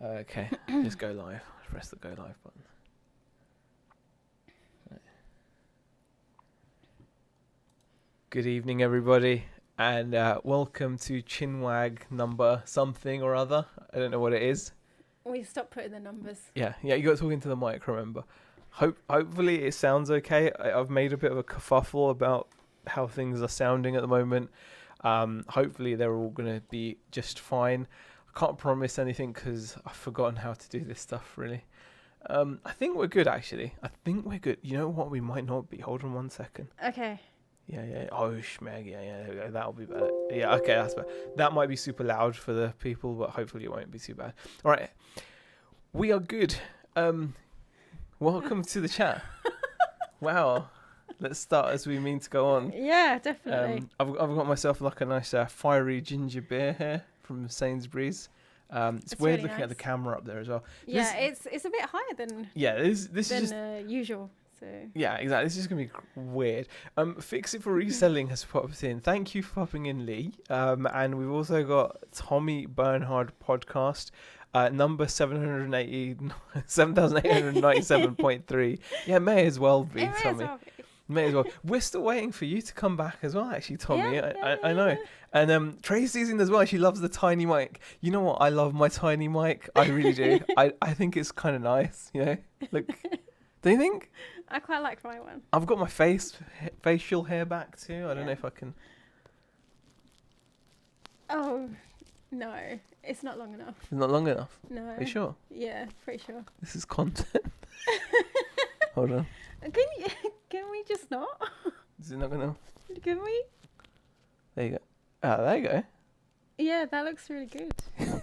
Okay, just go live. Press the go live button. Right. Good evening, everybody, and welcome to Chinwag number something or other. I don't know what it is. We stopped putting the numbers. Yeah, you got talking to the mic, remember. Hopefully it sounds okay. I've made a bit of a kerfuffle about how things are sounding at the moment. Hopefully they're all going to be just fine. I can't promise anything because I've forgotten how to do this stuff, really. I think we're good, actually. I think we're good. You know what? We might not be. Hold on 1 second. Okay. Yeah. Oh, schmeg. Yeah. There we go. That'll be better. Yeah, okay, that's better. That might be super loud for the people, but hopefully it won't be too bad. All right. We are good. Welcome to the chat. Wow. Let's start as we mean to go on. Yeah, definitely. I've got myself like a nice fiery ginger beer here from Sainsbury's. It's weird really looking at the nice. camera up there as well. Yeah, it's a bit higher than This is just usual. So yeah, exactly. This is gonna be weird. Fix It for Reselling has popped in. Thank you for popping in, Lee. And we've also got Tommy Bernhard podcast. Number 7,897.3. Yeah, may as well be, it Tommy. May as well. We're still waiting for you to come back as well, actually, Tommy. Yeah, I know. And Tracy's in as well. She loves the tiny mic. You know what? I love my tiny mic. I really do. I think it's kind of nice, you know? Look, do you think? I quite like my one. I've got my facial hair back too. I don't know if I can. Oh, no. It's not long enough. It's not long enough. No. Are you sure? Yeah, pretty sure. This is content. Hold on. Can we just not? Is it not gonna? Can we? There you go. Ah, there you go. Yeah, that looks really good.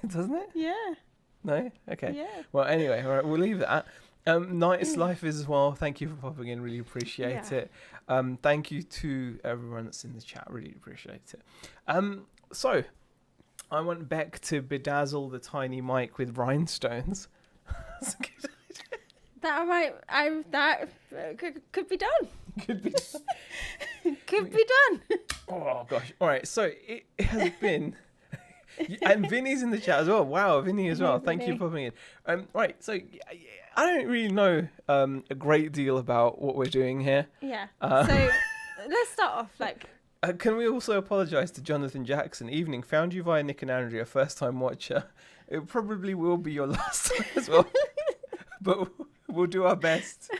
Doesn't it? Yeah. No? Okay. Yeah. Well, anyway, all right, we'll leave that. Nice life is as well. Thank you for popping in. Really appreciate it. Thank you to everyone that's in the chat. Really appreciate it. So, I went back to bedazzle the tiny mic with rhinestones. That's a good idea. That could be done. Could be done. Could be done. Oh, gosh. All right, so it has been... And Vinny's in the chat as well. Wow, Vinny as well. Thank you for popping in. Right, so I don't really know a great deal about what we're doing here. Yeah. So let's start off like... Can we also apologise to Jonathan Jackson? Evening, found you via Nick and Andrea, first time watcher. It probably will be your last time as well. But we'll do our best.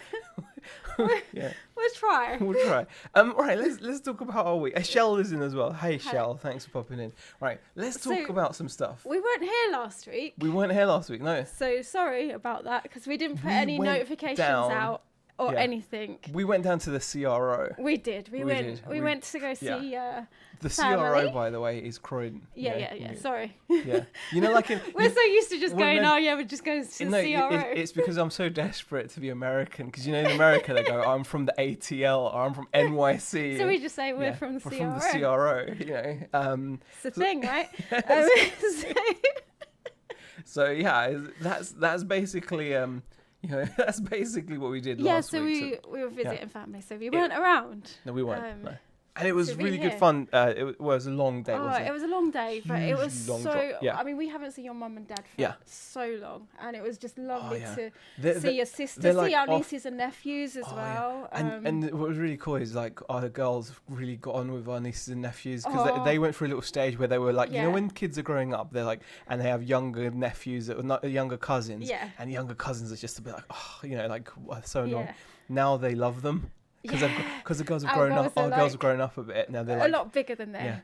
Yeah. We'll try. We'll try. Right, let's talk about our week. Shell is in as well. Hey, Shell, thanks for popping in. Right, let's talk about some stuff. We weren't here last week. We weren't here last week, no. So sorry about that because we didn't put any notifications out or anything. We went down to the CRO. We did. We went to go see the family. CRO, by the way, is Croydon. Yeah. Sorry. Yeah. You know, like we're so used to just going, we're just going to the CRO. It's because I'm so desperate to be American. Because, you know, in America, they go, I'm from the ATL or I'm from NYC. So we just say we're from the CRO. From the CRO, you know. It's the thing, right? So, yeah, that's basically... you know, that's basically what we did last week. Yeah, so we were visiting family, so we weren't around. No, we weren't. No. And it was really good fun. It was a long day, wasn't it? It was a long day, but it was so... Yeah. I mean, we haven't seen your mum and dad for so long, and it was just lovely to see your sister, see our nieces and nephews as well. Yeah. And what was really cool is, like, our girls really got on with our nieces and nephews, because they went through a little stage where they were like, you know, when kids are growing up, they're like, and they have younger nephews, that are not younger cousins, and younger cousins are just a bit like, oh, you know, like, so annoying. Now they love them. Because the girls have grown up. Our girls have grown up a bit. Now they're like, a lot bigger than their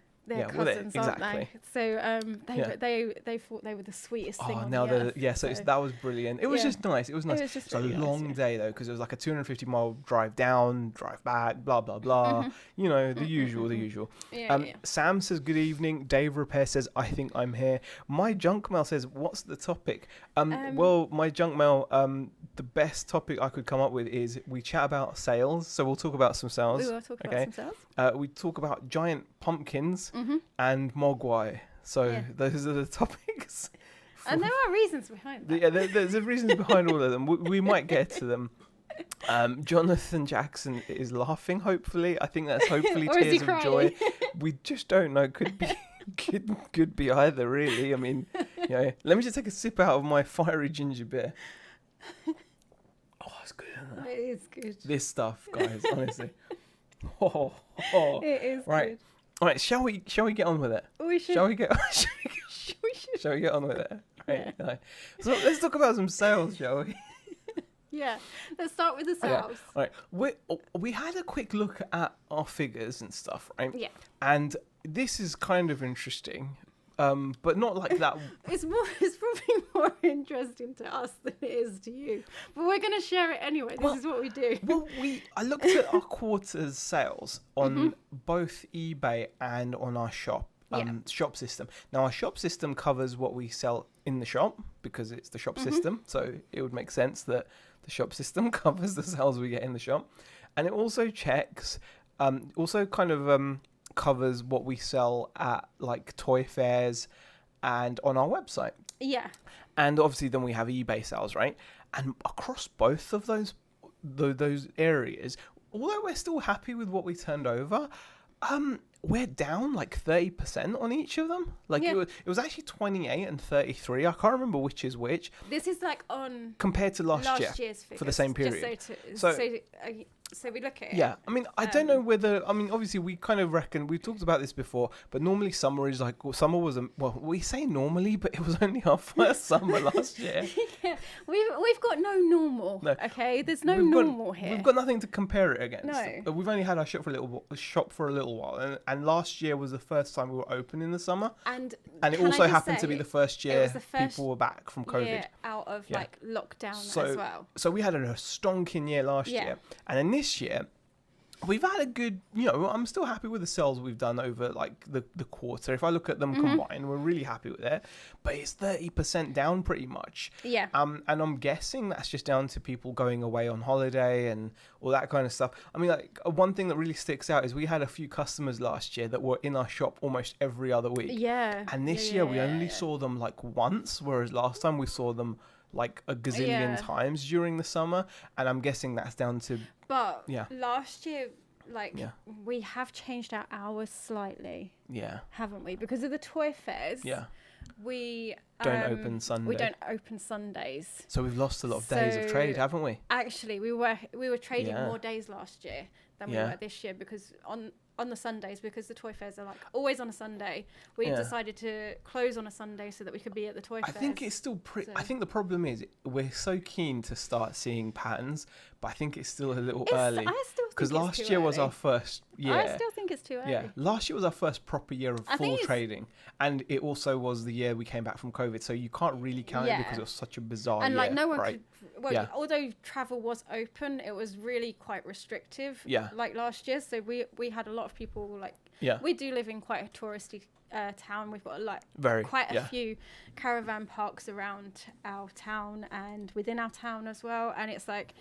cousins, aren't they? So they thought they were the sweetest thing on the earth. So that was brilliant. It was just nice. It was nice. It's a long day though, because it was like a 250-mile drive down, drive back, blah blah blah. You know, the usual. Sam says good evening. Dave Repair says I think I'm here. My junk mail says what's the topic? Well, my junk mail. The best topic I could come up with is we chat about sales. So we'll talk about some sales. We will talk about some sales. We talk about giant pumpkins and Mogwai. So those are the topics. And there are reasons behind that. Yeah, there's reasons behind all of them. We might get to them. Jonathan Jackson is laughing, hopefully. I think that's hopefully tears of joy. We just don't know. Could be could be either, really. I mean, let me just take a sip out of my fiery ginger beer. Oh, it's good, isn't it? It is good. This stuff, guys, honestly. It is right. good. All right, shall we get on with it? We should. Shall we get on with it? Right. Yeah. So let's talk about some sales, shall we? Yeah, let's start with the sales. Yeah. All right, we had a quick look at our figures and stuff, right? Yeah. And this is kind of interesting, but not like that. It's probably more interesting to us than it is to you, but we're going to share it anyway. This is what we do. Well, I looked at our quarter's sales on both eBay and on our shop. Shop system. Now, our shop system covers what we sell in the shop because it's the shop system. So it would make sense that the shop system covers the sales we get in the shop. And it also checks, covers what we sell at like toy fairs and on our website. Yeah. And obviously then we have eBay sales, right? And across both of those areas, although we're still happy with what we turned over, we're down like 30% on each of them. Like it was actually 28 and 33. I can't remember which is which. This is like on compared to last year's figures, for the same period. So we look at it. Yeah, I mean, I don't know whether. I mean, obviously, we kind of reckon we've talked about this before, but normally summer is like summer was we say normally, but it was only our first summer last year. Yeah, we've got no normal. No. Okay, there's no normal here. We've got nothing to compare it against. No, we've only had our shop for a little while, and last year was the first time we were open in the summer, and it also happened to be the first year people were back from COVID, out of like lockdown as well. So we had a stonking year last year, and then this year we've had a good, I'm still happy with the sales we've done over like the quarter. If I look at them combined, we're really happy with it, but it's 30% down pretty much. Yeah. And I'm guessing that's just down to people going away on holiday and all that kind of stuff. I mean, like one thing that really sticks out is we had a few customers last year that were in our shop almost every other week. Yeah. And this year we only saw them like once, whereas last time we saw them like a gazillion times during the summer, and I'm guessing that's down to last year we have changed our hours slightly, haven't we, because of the toy fairs. We don't open Sunday. We don't open Sundays, so we've lost a lot of days of trade, haven't we? Actually, we were trading more days last year than we were this year, because on the Sundays, because the toy fairs are like always on a Sunday, we decided to close on a Sunday so that we could be at the toy fairs. I think it's still I think the problem is we're so keen to start seeing patterns, but I think it's still a little early. I still think because last year was our first year. I still think it's too early. Yeah, last year was our first proper year of full trading, and it also was the year we came back from COVID. So you can't really count it because it was such a bizarre year. And no one could. Well, although travel was open, it was really quite restrictive. Like last year, so we had a lot of people we do live in quite a touristy town. We've got quite a few caravan parks around our town and within our town as well, and it's like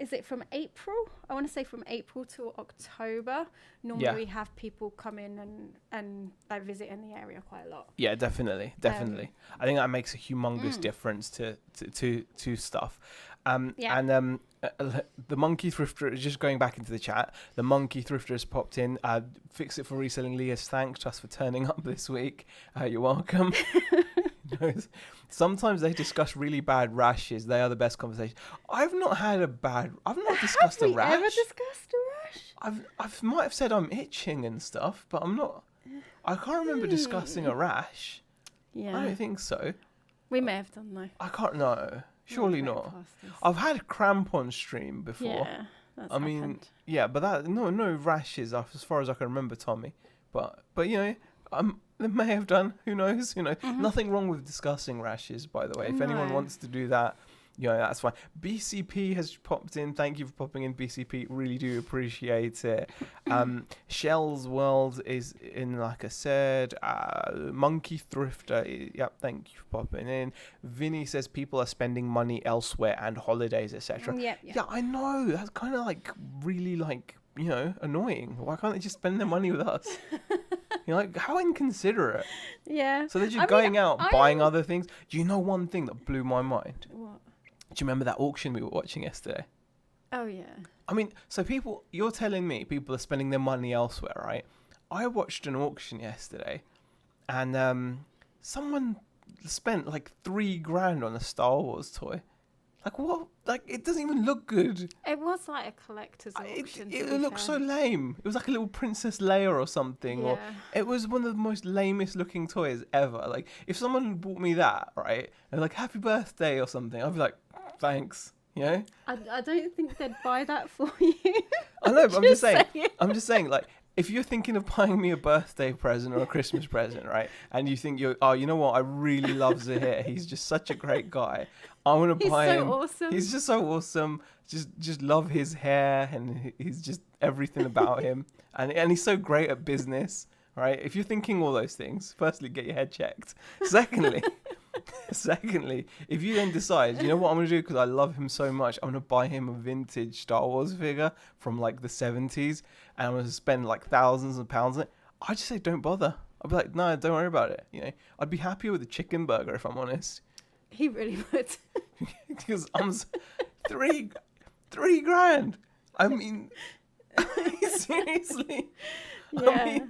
is it from April? I want to say from April to October. Normally we have people come in and visit in the area quite a lot. Yeah, definitely. I think that makes a humongous difference to stuff. And the Monkey Thrifter, just going back into the chat, the Monkey Thrifter has popped in. Fix It for Reselling Leah's thanks us for turning up this week. You're welcome. Sometimes they discuss really bad rashes. They are the best conversation. I've not discussed a rash. Have we ever discussed a rash? I might have said I'm itching and stuff, but I'm not. I can't remember discussing a rash. Yeah. I don't think so. We may have done though. I can't know. Surely not. I've had cramp on stream before. Yeah, that's happened. Yeah, but that no rashes as far as I can remember, Tommy. But they may have done. Who knows? Nothing wrong with discussing rashes, by the way. If anyone wants to do that, that's fine. BCP has popped in. Thank you for popping in, BCP. Really do appreciate it. Shell's World is in, like I said. Monkey Thrifter. Yep, thank you for popping in. Vinny says people are spending money elsewhere and holidays, etc. Yeah, I know. That's kind of really annoying. Why can't they just spend their mony with us? How inconsiderate. Yeah. So they're just going out buying other things. Do you know one thing that blew my mind? What? Do you remember that auction we were watching yesterday? Oh, yeah. I mean, so you're telling me people are spending their money elsewhere, right? I watched an auction yesterday, and someone spent like $3,000 on a Star Wars toy. Like, what? Like, it doesn't even look good. It was like a collector's auction. It looked so lame. It was like a little Princess Leia or something. Yeah. Or it was one of the most lamest looking toys ever. Like, if someone bought me that, right, and like, happy birthday or something, I'd be like, thanks. You know? I don't think they'd buy that for you. I know, but I'm just saying, like, if you're thinking of buying me a birthday present or a Christmas present, right, and you think you know what, I really love Zahir. He's just such a great guy. I want to buy him. He's so awesome. He's just so awesome. Just love his hair, and he's just everything about him. And he's so great at business, right? If you're thinking all those things, firstly, get your head checked. Secondly, if you then decide, you know what I'm going to do because I love him so much, I'm going to buy him a vintage Star Wars figure from like the 70s, and I'm going to spend like thousands of pounds on it. I just say don't bother. I'd be like, no, don't worry about it. You know, I'd be happier with a chicken burger if I'm honest. He really would. Because I'm $3,000. I mean, seriously. Yeah.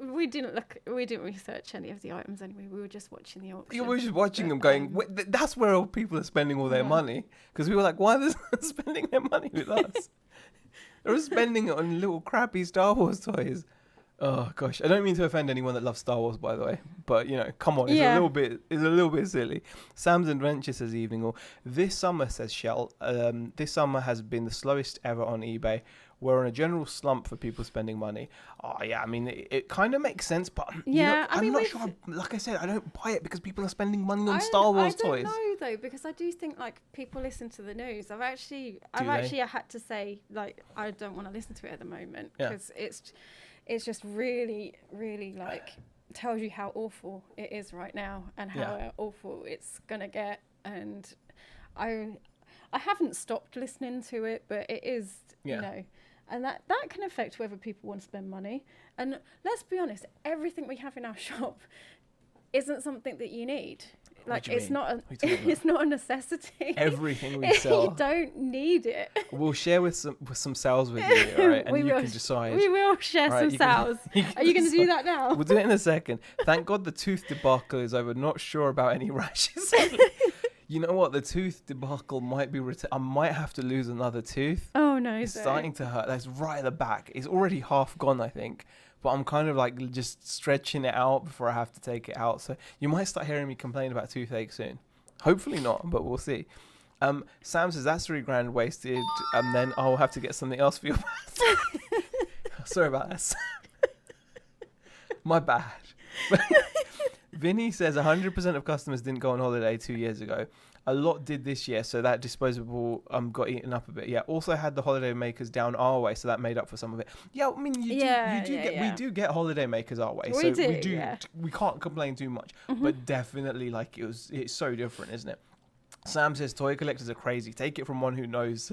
We didn't research any of the items anyway. We were just watching the auction. We were just watching them going, that's where all people are spending all their money. Because we were like, why are they spending their money with us? They're spending it on little crappy Star Wars toys. Oh gosh, I don't mean to offend anyone that loves Star Wars, by the way, but you know, come on, it's a little bit silly. Sam's Adventure says evening all. This summer, says Shell, this summer has been the slowest ever on eBay. We're on a general slump for people spending money. Oh yeah, I mean it kind of makes sense, but I'm not sure. Like I said, I don't buy it because people are spending money on Star Wars toys. I don't know though, because I do think like people listen to the news. I've actually had to say like I don't want to listen to it at the moment because it's just really, really like tells you how awful it is right now and how awful it's gonna get. And I haven't stopped listening to it, but it is, you know, and that can affect whether people want to spend money. And let's be honest, everything we have in our shop isn't something that you need. Like it's not a necessity. Everything we sell, you don't need it. We'll share with some sales with you, all right? And you can decide. We will share some sales. Are you going to do that now? We'll do it in a second. Thank God the tooth debacle is over. Not sure about any rashes. You know what? The tooth debacle might be. I might have to lose another tooth. Oh no! It's starting to hurt. That's right at the back. It's already half gone, I think. But I'm kind of like just stretching it out before I have to take it out. So you might start hearing me complain about toothache soon. Hopefully not, but we'll see. Sam says that's $3,000 wasted, and then I'll have to get something else for your birthday. Sorry about that, Sam. My bad. Vinny says 100% of customers didn't go on holiday 2 years ago. A lot did this year, so that disposable got eaten up a bit. Yeah, also had the holiday makers down our way, so that made up for some of it. Yeah, I mean, we do get holiday makers our way, we can't complain too much. Mm-hmm. But definitely, like it's so different, isn't it? Sam says toy collectors are crazy. Take it from one who knows.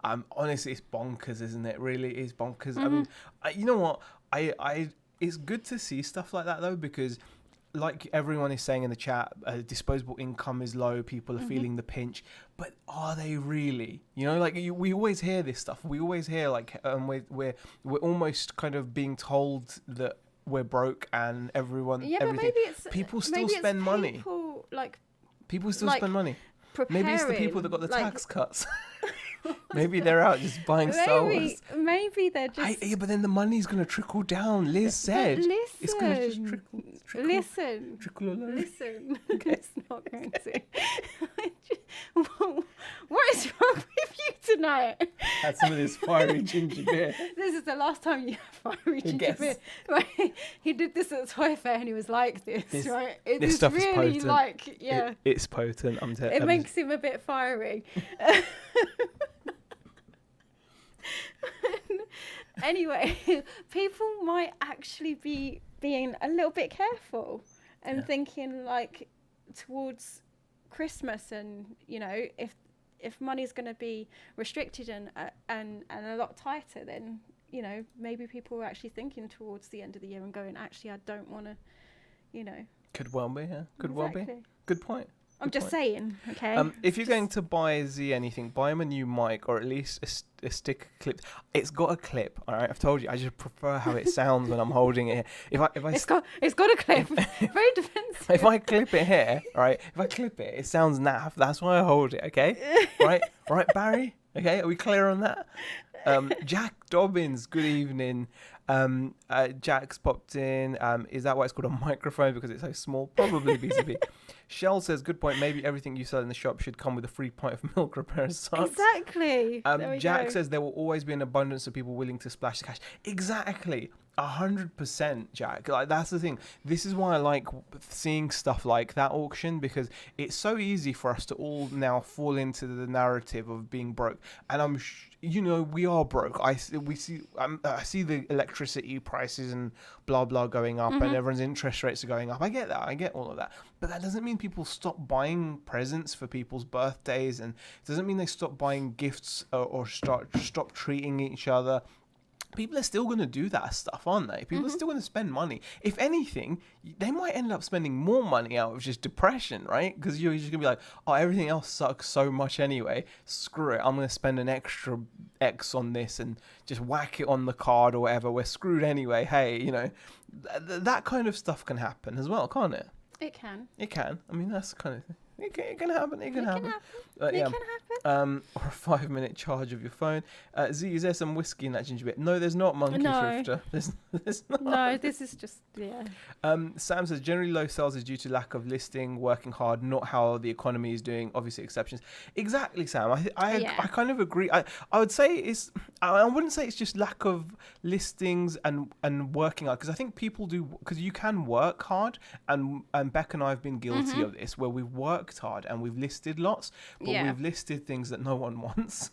Honestly, it's bonkers, isn't it? Really, it's bonkers. Mm-hmm. I mean, you know what? It's good to see stuff like that though, because like everyone is saying in the chat, disposable income is low. People are feeling the pinch, but are they really? You know, like we always hear this stuff. We always hear like we're almost kind of being told that we're broke and everyone. Yeah, everything. But maybe it's people still spend money. People still spend money. Maybe it's the people that got the tax cuts. Maybe they're out just buying Star Wars. Maybe they're just... Yeah, but then the money's going to trickle down. Liz said. Listen. It's going to just trickle. Trickle along. Listen. Okay. It's not going to. What is wrong with you tonight? Had some of this fiery ginger beer. This is the last time you have fiery ginger beer. Right? He did this at the toy fair and he was like this right? This stuff really is potent. Like, it's potent. It makes him a bit fiery. Anyway, people might actually be being a little bit careful and thinking like towards Christmas, and you know, if money's going to be restricted and a lot tighter, then you know, maybe people are actually thinking towards the end of the year and going, actually I don't want to, you know. Could well be, yeah. Could well be. Good point. I'm just saying, okay. If you're going to buy Z anything, buy him a new mic or at least a sticker clip. It's got a clip, all right. I've told you. I just prefer how it sounds when I'm holding it. It's got a clip. Very defensive. If I clip it here, all right. If I clip it, it sounds naff. That's why I hold it. Okay, right, Barry. Okay, are we clear on that? Jack Dobbins, good evening. Jack's popped in. Is that why it's called a microphone? Because it's so small? Probably BCB. Shell says, good point. Maybe everything you sell in the shop should come with a free pint of milk, repair and socks. Exactly. Jack says there will always be an abundance of people willing to splash the cash. Exactly. 100%, Jack. Like, that's the thing. This is why I like seeing stuff like that auction, because it's so easy for us to all now fall into the narrative of being broke. And we are broke. I see the electricity prices and blah blah going up, and everyone's interest rates are going up. I get that. I get all of that. But that doesn't mean people stop buying presents for people's birthdays, and it doesn't mean they stop buying gifts or stop treating each other. People are still going to do that stuff, aren't they? People are still going to spend money. If anything, they might end up spending more money out of just depression, right? Because you're just going to be like, oh, everything else sucks so much anyway. Screw it. I'm going to spend an extra X on this and just whack it on the card or whatever. We're screwed anyway. Hey, that kind of stuff can happen as well, can't it? It can. I mean, that's the kind of thing. It can happen. It can happen. Or a 5-minute charge of your phone. Z, is there some whiskey in that ginger beer? No, there's not, Monkey Thrifter. There's not. No, this is just, yeah. Sam says, generally low sales is due to lack of listing, working hard, not how the economy is doing, obviously exceptions. Exactly, Sam. I kind of agree. I would say I wouldn't say it's just lack of listings and working hard, because I think people do, because you can work hard, and Beck and I have been guilty of this, where we've worked hard and we've listed lots, but we've listed things that no one wants.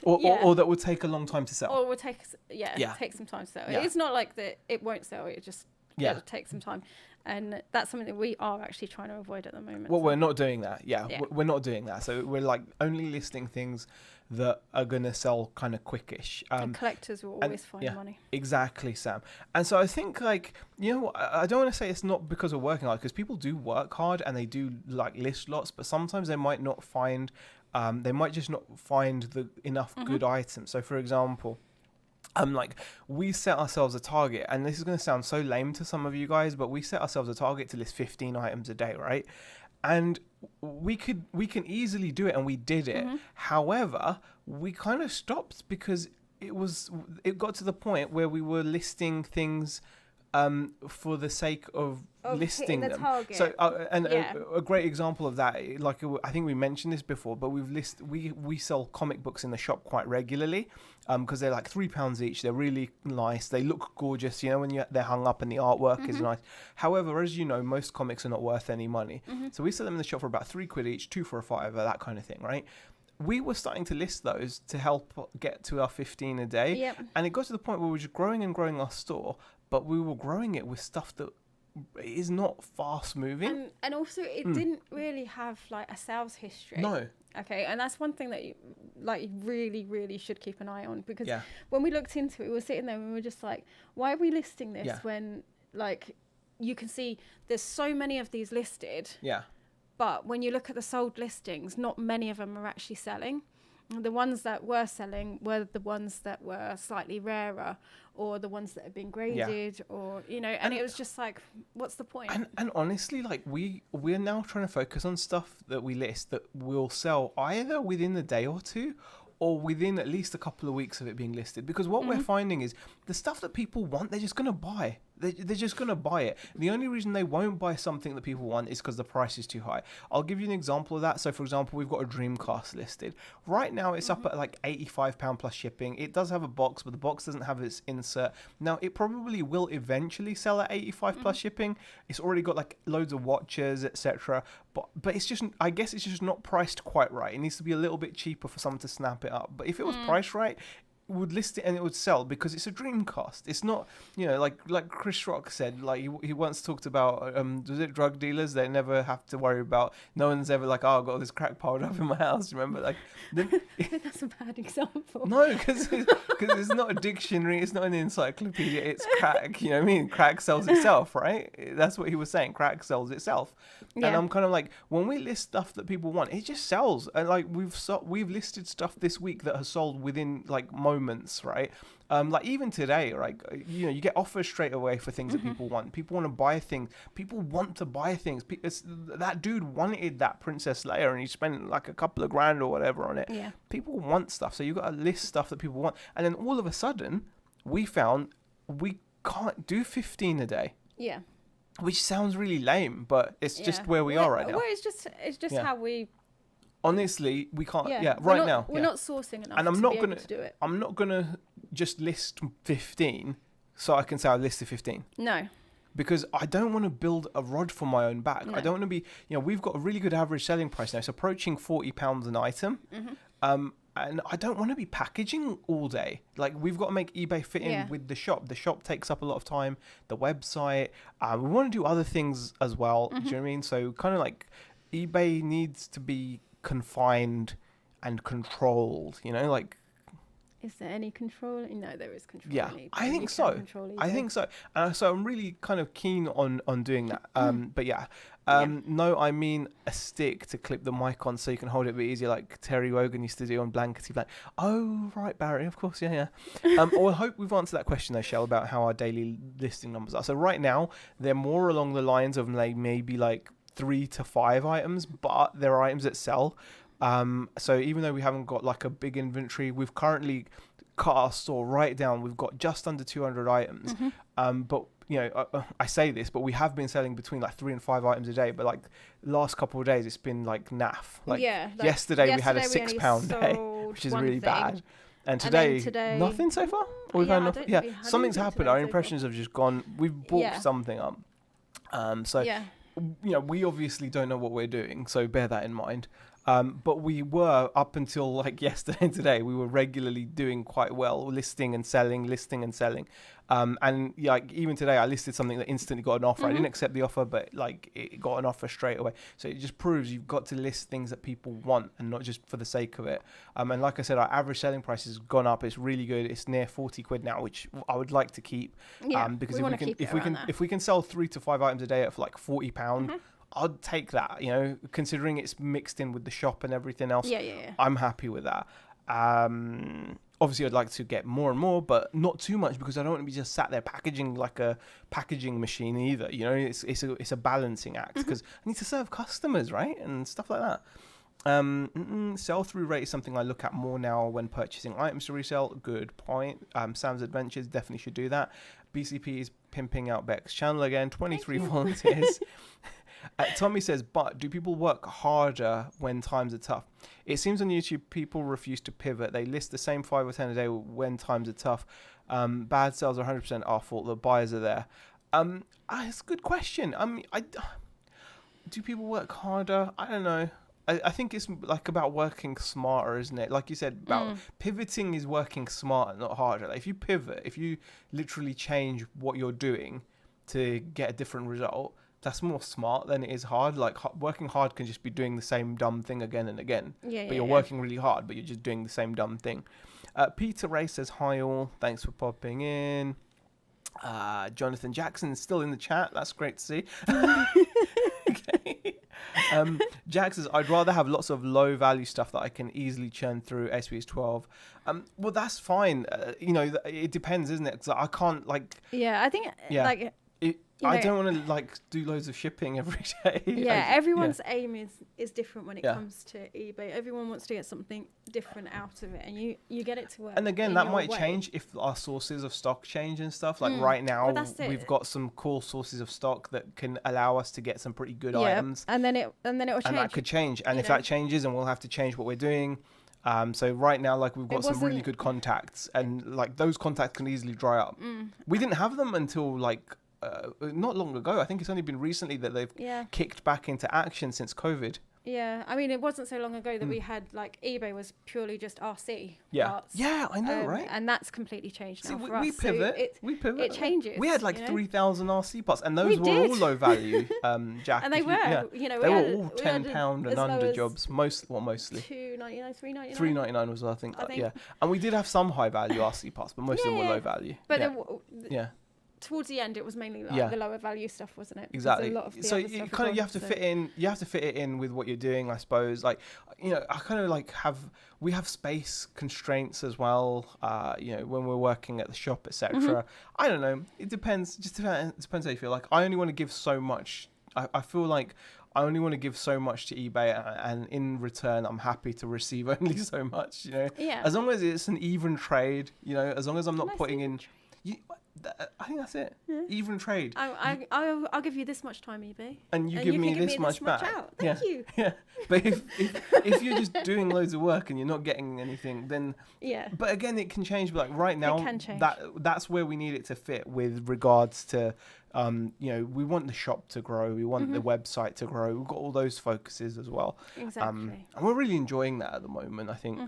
Or that would take a long time to sell. Or would take some time to sell. Yeah. It's not like that it won't sell, it'll take some time. And that's something that we are actually trying to avoid at the moment. Well, we're not doing that. We're not doing that. So we're like only listing things that are going to sell kind of quickish. And collectors will always find money. Exactly, Sam. And so I think, I don't want to say it's not because of working hard, because people do work hard and they do like list lots, but sometimes they might not find, they might just not find enough good items. So for example, we set ourselves a target, and this is going to sound so lame to some of you guys, but we set ourselves a target to list 15 items a day, right? And we can easily do it, and we did it. However, we kind of stopped because it got to the point where we were listing things for the sake of listing them. Target. So a great example of that, I think we mentioned this before, but we sell comic books in the shop quite regularly, because they're like £3 each. They're really nice. They look gorgeous, when they're hung up and the artwork is nice. However, as you know, most comics are not worth any money. So we sell them in the shop for about £3 each, 2 for a £5, that kind of thing, right? We were starting to list those to help get to our 15 a day. And it got to the point where we were just growing our store, but we were growing it with stuff that is not fast moving. And also it didn't really have like a sales history. No. Okay, and that's one thing that you really, really should keep an eye on, because when we looked into it, we were sitting there and we were just like, why are we listing this when you can see there's so many of these listed. Yeah. But when you look at the sold listings, not many of them are actually selling. The ones that were selling were the ones that were slightly rarer, or the ones that had been graded, or and it was just like, what's the point? And honestly, we're now trying to focus on stuff that we list that will sell either within the day or two, or within at least a couple of weeks of it being listed. Because what we're finding is the stuff that people want, they're just going to buy. They're just going to buy it. The only reason they won't buy something that people want is because the price is too high. I'll give you an example of that. So, for example, we've got a Dreamcast listed. Right now, it's up at like £85 plus shipping. It does have a box, but the box doesn't have its insert. Now, it probably will eventually sell at 85 plus shipping. It's already got like loads of watches, etc. But it's just, I guess it's just not priced quite right. It needs to be a little bit cheaper for someone to snap it up. But if it was priced right, would list it and it would sell, because it's a Dreamcast. It's not, like Chris Rock said, like he once talked about, was it drug dealers? They never have to worry about, no one's ever like, oh, I've got all this crack piled up in my house. Remember, like, that's a bad example. No, because because it's not a dictionary, it's not an encyclopedia, it's crack. You know what I mean? Crack sells itself, right? That's what he was saying. Crack sells itself. Yeah. And I'm kind of like, when we list stuff that people want, it just sells. And like we've listed stuff this week that has sold within like moments, right? Like even today, like, you know, you get offers straight away for things that people want. People want to buy things. People want to buy things. That dude wanted that Princess Leia and he spent like a couple of grand or whatever on it. Yeah. People want stuff. So you've got to list stuff that people want. And then all of a sudden, we found we can't do 15 a day. Yeah. Which sounds really lame, but it's just where we are right now. Well, it's just how we... Honestly, we can't. Yeah, now. We're not sourcing enough and I'm to not be gonna, able to do it. I'm not going to just list 15 so I can say I listed 15. No. Because I don't want to build a rod for my own back. No. I don't want to be, you know, we've got a really good average selling price now. It's approaching £40 an item. And I don't want to be packaging all day. Like, we've got to make eBay fit in with the shop. The shop takes up a lot of time. The website. We want to do other things as well. Do you know what I mean? So kind of like eBay needs to be confined and controlled, you know, like... Is there any control? No, there is control. Yeah, I think so. I think so. So I'm really kind of keen on doing that. But yeah. No, I mean a stick to clip the mic on so you can hold it a bit easier, like Terry Wogan used to do on Blankety Blank. Oh, right, Barry, of course, yeah. Well, I hope we've answered that question, though, Shell, about how our daily listing numbers are. So right now, they're more along the lines of like maybe like 3 to 5 items, but there are items that sell. So even though we haven't got like a big inventory, we've currently cut our store right down. We've got just under 200 items. But you know, I say this, but we have been selling between like 3 and 5 items a day. But like last couple of days, it's been like naff. Like, yesterday we had a £6 day, which is really bad. And today, nothing so far. Or we've had nothing. Yeah, something's happened. Our impressions have just gone. We've bought something up. You know, we obviously don't know what we're doing, so bear that in mind. But we were, up until like yesterday and today, we were regularly doing quite well, listing and selling. And like even today, I listed something that instantly got an offer. I didn't accept the offer, but like it got an offer straight away. So it just proves you've got to list things that people want and not just for the sake of it. And like I said, our average selling price has gone up. It's really good. It's near 40 quid now, which I would like to keep. Because if we can sell 3 to 5 items a day at like £40. I'd take that, you know, considering it's mixed in with the shop and everything else. I'm happy with that. Obviously, I'd like to get more and more, but not too much because I don't want to be just sat there packaging like a packaging machine either. You know, it's a balancing act because I need to serve customers, right, and stuff like that. Sell-through rate is something I look at more now when purchasing items to resell. Good point. Sam's Adventures definitely should do that. BCP is pimping out Beck's channel again. 23 volunteers. Tommy says, but do people work harder when times are tough? It seems on YouTube people refuse to pivot. They list the same 5 or 10 a day when times are tough. Bad sales are 100% our fault. The buyers are there. It's a good question. I mean, do people work harder? I don't know. I think it's like about working smarter, isn't it? Like you said, about pivoting is working smarter, not harder. Like if you pivot, if you literally change what you're doing to get a different result, that's more smart than it is hard. Like working hard can just be doing the same dumb thing again and again. But you're working really hard, but you're just doing the same dumb thing. Peter Ray says, hi all. Thanks for popping in. Jonathan Jackson's still in the chat. That's great to see. Okay. Jack says, I'd rather have lots of low value stuff that I can easily churn through SPS 12. Well, that's fine. You know, it depends, isn't it? Because I can't like... Yeah, I think like... I don't want to like do loads of shipping every day. Everyone's aim is different when it comes to eBay. Everyone wants to get something different out of it, and you get it to work. And again, that might change if our sources of stock change and stuff. Like right now, we've got some cool sources of stock that can allow us to get some pretty good items. And then it will change. And that could change. And if that changes, and we'll have to change what we're doing. So right now, like we've got some really good contacts, and like those contacts can easily dry up. We didn't have them until like. Not long ago. I think it's only been recently that they've kicked back into action since COVID. Yeah, I mean, it wasn't so long ago that we had like eBay was purely just RC parts. Yeah, I know, right? And that's completely changed now for us. We pivot. So we pivot. It changes. We had like 3,000 RC parts, and those were all low value, Jack. And they were, you know, they were all £10 and under jobs. Mostly. $2.99, $3.99. $3.99 was I think. Yeah, and we did have some high value RC parts, but most of them were low value. But towards the end, it was mainly like the lower value stuff, wasn't it? Exactly. A lot of the so other you stuff kind of you have to fit in. You have to fit it in with what you're doing, I suppose. Like, you know, I kind of like we have space constraints as well. You know, when we're working at the shop, etc. I don't know. It depends. Just depends how you feel. Like, I only want to give so much. I feel like I only want to give so much to eBay, and in return, I'm happy to receive only so much. You know. Yeah. As long as it's an even trade. You know, as long as I'm not putting in. I think that's it. Yeah. Even trade. I'll give you this much time, eBay. And you give me this much back. Out. Thank you. Yeah. But if you're just doing loads of work and you're not getting anything, then But again, it can change. But like right now, it can change. That's where we need it to fit with regards to, you know, we want the shop to grow, we want the website to grow. We've got all those focuses as well. Exactly. And we're really enjoying that at the moment, I think.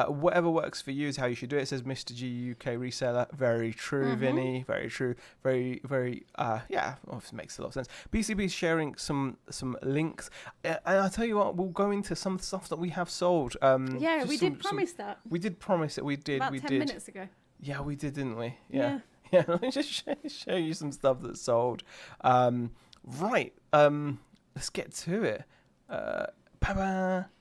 Whatever works for you is how you should do it. It says Mr. G UK reseller. Very true, Vinny. Very true. Very, very. Obviously makes a lot of sense. BCB is sharing some links, and I'll tell you what. We'll go into some stuff that we have sold. We did promise that. We did promise it. We did. About 10 minutes ago. Yeah, we did, didn't we? Yeah. Let me just show you some stuff that's sold. Right. Let's get to it.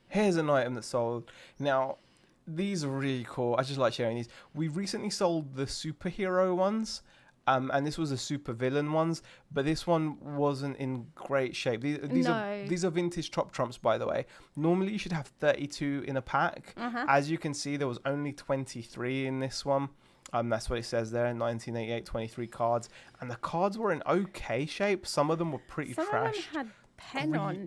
Here's an item that's sold. Now, these are really cool. I just like sharing these. We recently sold the superhero ones, and this was the super villain ones, but this one wasn't in great shape. These are vintage Trop Trumps, by the way. Normally, you should have 32 in a pack. As you can see, there was only 23 in this one. That's what it says there, 1988, 23 cards. And the cards were in okay shape. Some of them were pretty trashed. Some of them had pen on,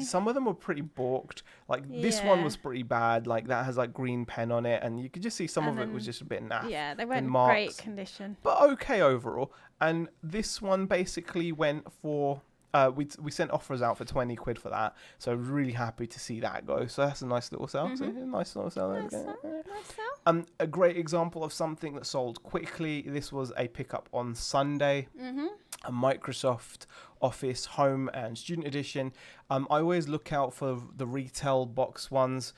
some of them were pretty balked. Like this one was pretty bad. Like that has like green pen on it, and you could just see some of it was just a bit naff. Yeah, they weren't in great condition, but okay overall. And this one basically went for. We sent offers out for 20 quid for that, so really happy to see that go. So that's a nice little sell. So nice little sell. Nice sell. A great example of something that sold quickly. This was a pickup on Sunday. A Microsoft Office Home and Student Edition. I always look out for the retail box ones.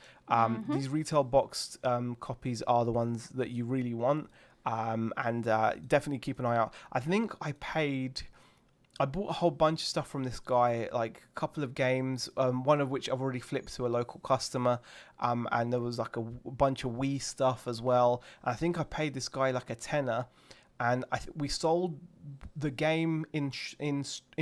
These retail boxed copies are the ones that you really want, and definitely keep an eye out. I think I bought a whole bunch of stuff from this guy, like a couple of games, one of which I've already flipped to a local customer, and there was like a bunch of Wii stuff as well. I think I paid this guy like a tenner, and we sold the game in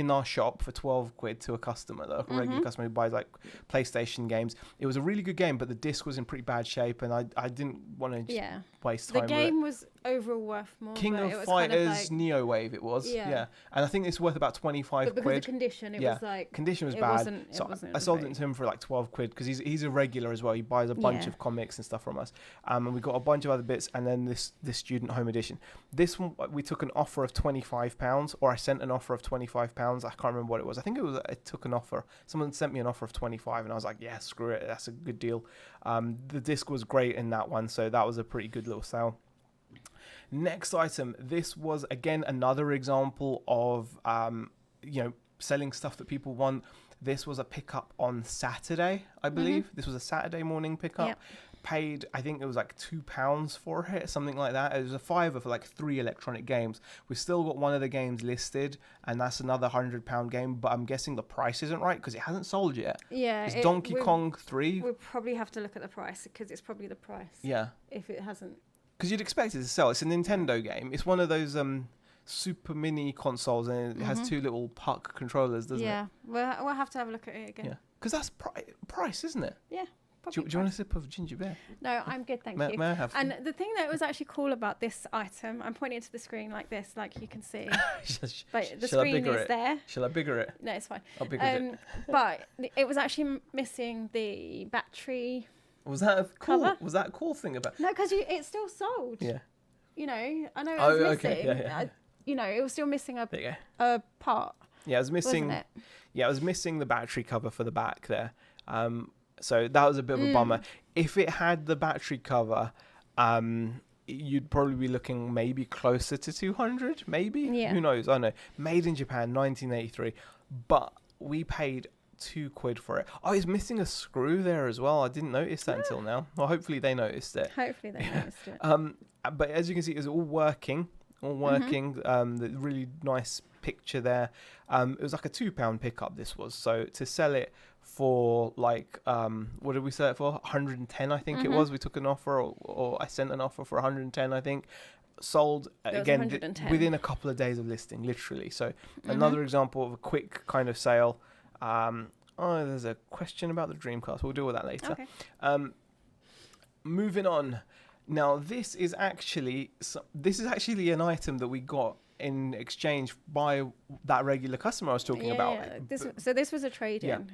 our shop for 12 quid to a customer, though, a regular customer who buys like PlayStation games. It was a really good game, but the disc was in pretty bad shape, and I didn't want to waste time with it. The game was overall worth more. King of Fighters kind of Neo Wave, it was. Yeah. And I think it's worth about 25 but because quid. Of the condition, it was like... Condition was bad. I sold it to him for like 12 quid because he's a regular as well. He buys a bunch of comics and stuff from us. And we got a bunch of other bits, and then this Student Home Edition. This one, we took an offer of £25, or I sent an offer of £25. I can't remember what it was. I think I took an offer. Someone sent me an offer of 25, and I was like, yeah, screw it. That's a good deal. The disc was great in that one, so that was a pretty good little sale. Next item. This was again another example of selling stuff that people want. This was a pickup on Saturday, I believe. This was a Saturday morning pickup. Yep. Paid, I think it was like £2 for it, something like that. It was a £5 for like 3 electronic games. We've still got one of the games listed, and that's another £100 game, but I'm guessing the price isn't right because it hasn't sold yet. Yeah. It's Donkey Kong 3. We'll probably have to look at the price because it's probably the price. Yeah. If it hasn't. Because you'd expect it to sell. It's a Nintendo game. It's one of those super mini consoles, and it has 2 little puck controllers, doesn't it? Yeah. We'll have to have a look at it again. Yeah. Because that's price, isn't it? Yeah. Do you want a sip of ginger beer? No, I'm good, thank you. May I have some? And the thing that was actually cool about this item, I'm pointing to the screen like this, like you can see. But the screen is there. Shall I bigger it? No, it's fine. I'll bigger it. But it was actually missing the battery. Was that a cool? Cover? Was that a cool thing about? No, because it's still sold. Yeah. You know, I know it was missing. Okay. Yeah. It was still missing a part. Yeah, it was missing. Wasn't it? Yeah, it was missing the battery cover for the back there. So that was a bit of a bummer. If it had the battery cover, you'd probably be looking maybe closer to 200, maybe. Yeah. Who knows? I don't know. Made in Japan, 1983, but we paid £2 for it. Oh, it's missing a screw there as well. I didn't notice that until now. Well, hopefully they noticed it. Hopefully they noticed it. But as you can see, it's all working. The really nice picture there. It was like a £2 pickup. This was, so to sell it for like what did we sell it for? 110, I think it was. We took an offer, or I sent an offer for 110, I think. Sold again within a couple of days of listing, literally. So another example of a quick kind of sale. There's a question about the Dreamcast. We'll deal with that later. Okay. Moving on. Now, this is actually an item that we got in exchange by that regular customer I was talking about. This was a trade-in.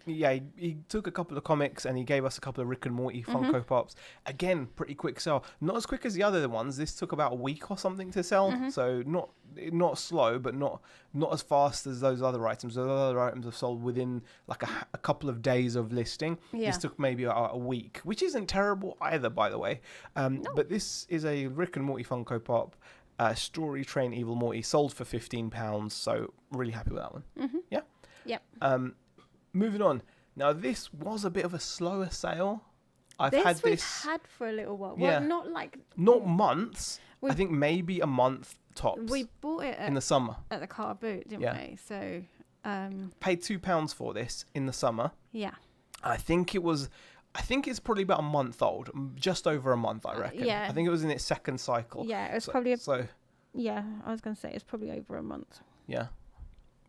Yeah, he took a couple of comics and he gave us a couple of Rick and Morty Funko Pops. Again, pretty quick sell. Not as quick as the other ones. This took about a week or something to sell. So not slow, but not as fast as those other items. Those other items have sold within like a couple of days of listing. Yeah. This took maybe a week, which isn't terrible either, by the way. No. But this is a Rick and Morty Funko Pop. Story Train Evil Morty, sold for £15, so really happy with that one. Yeah? Yep. Moving on. Now, this was a bit of a slower sale. We've had for a little while. Yeah. Well, not months. I think maybe a month tops. We bought it in the summer. At the car boot, didn't we? So paid £2 for this in the summer. Yeah. I think it's probably about a month old, just over a month, I reckon. Yeah. I think it was in its second cycle. Yeah, it was yeah, I was going to say it's probably over a month. Yeah.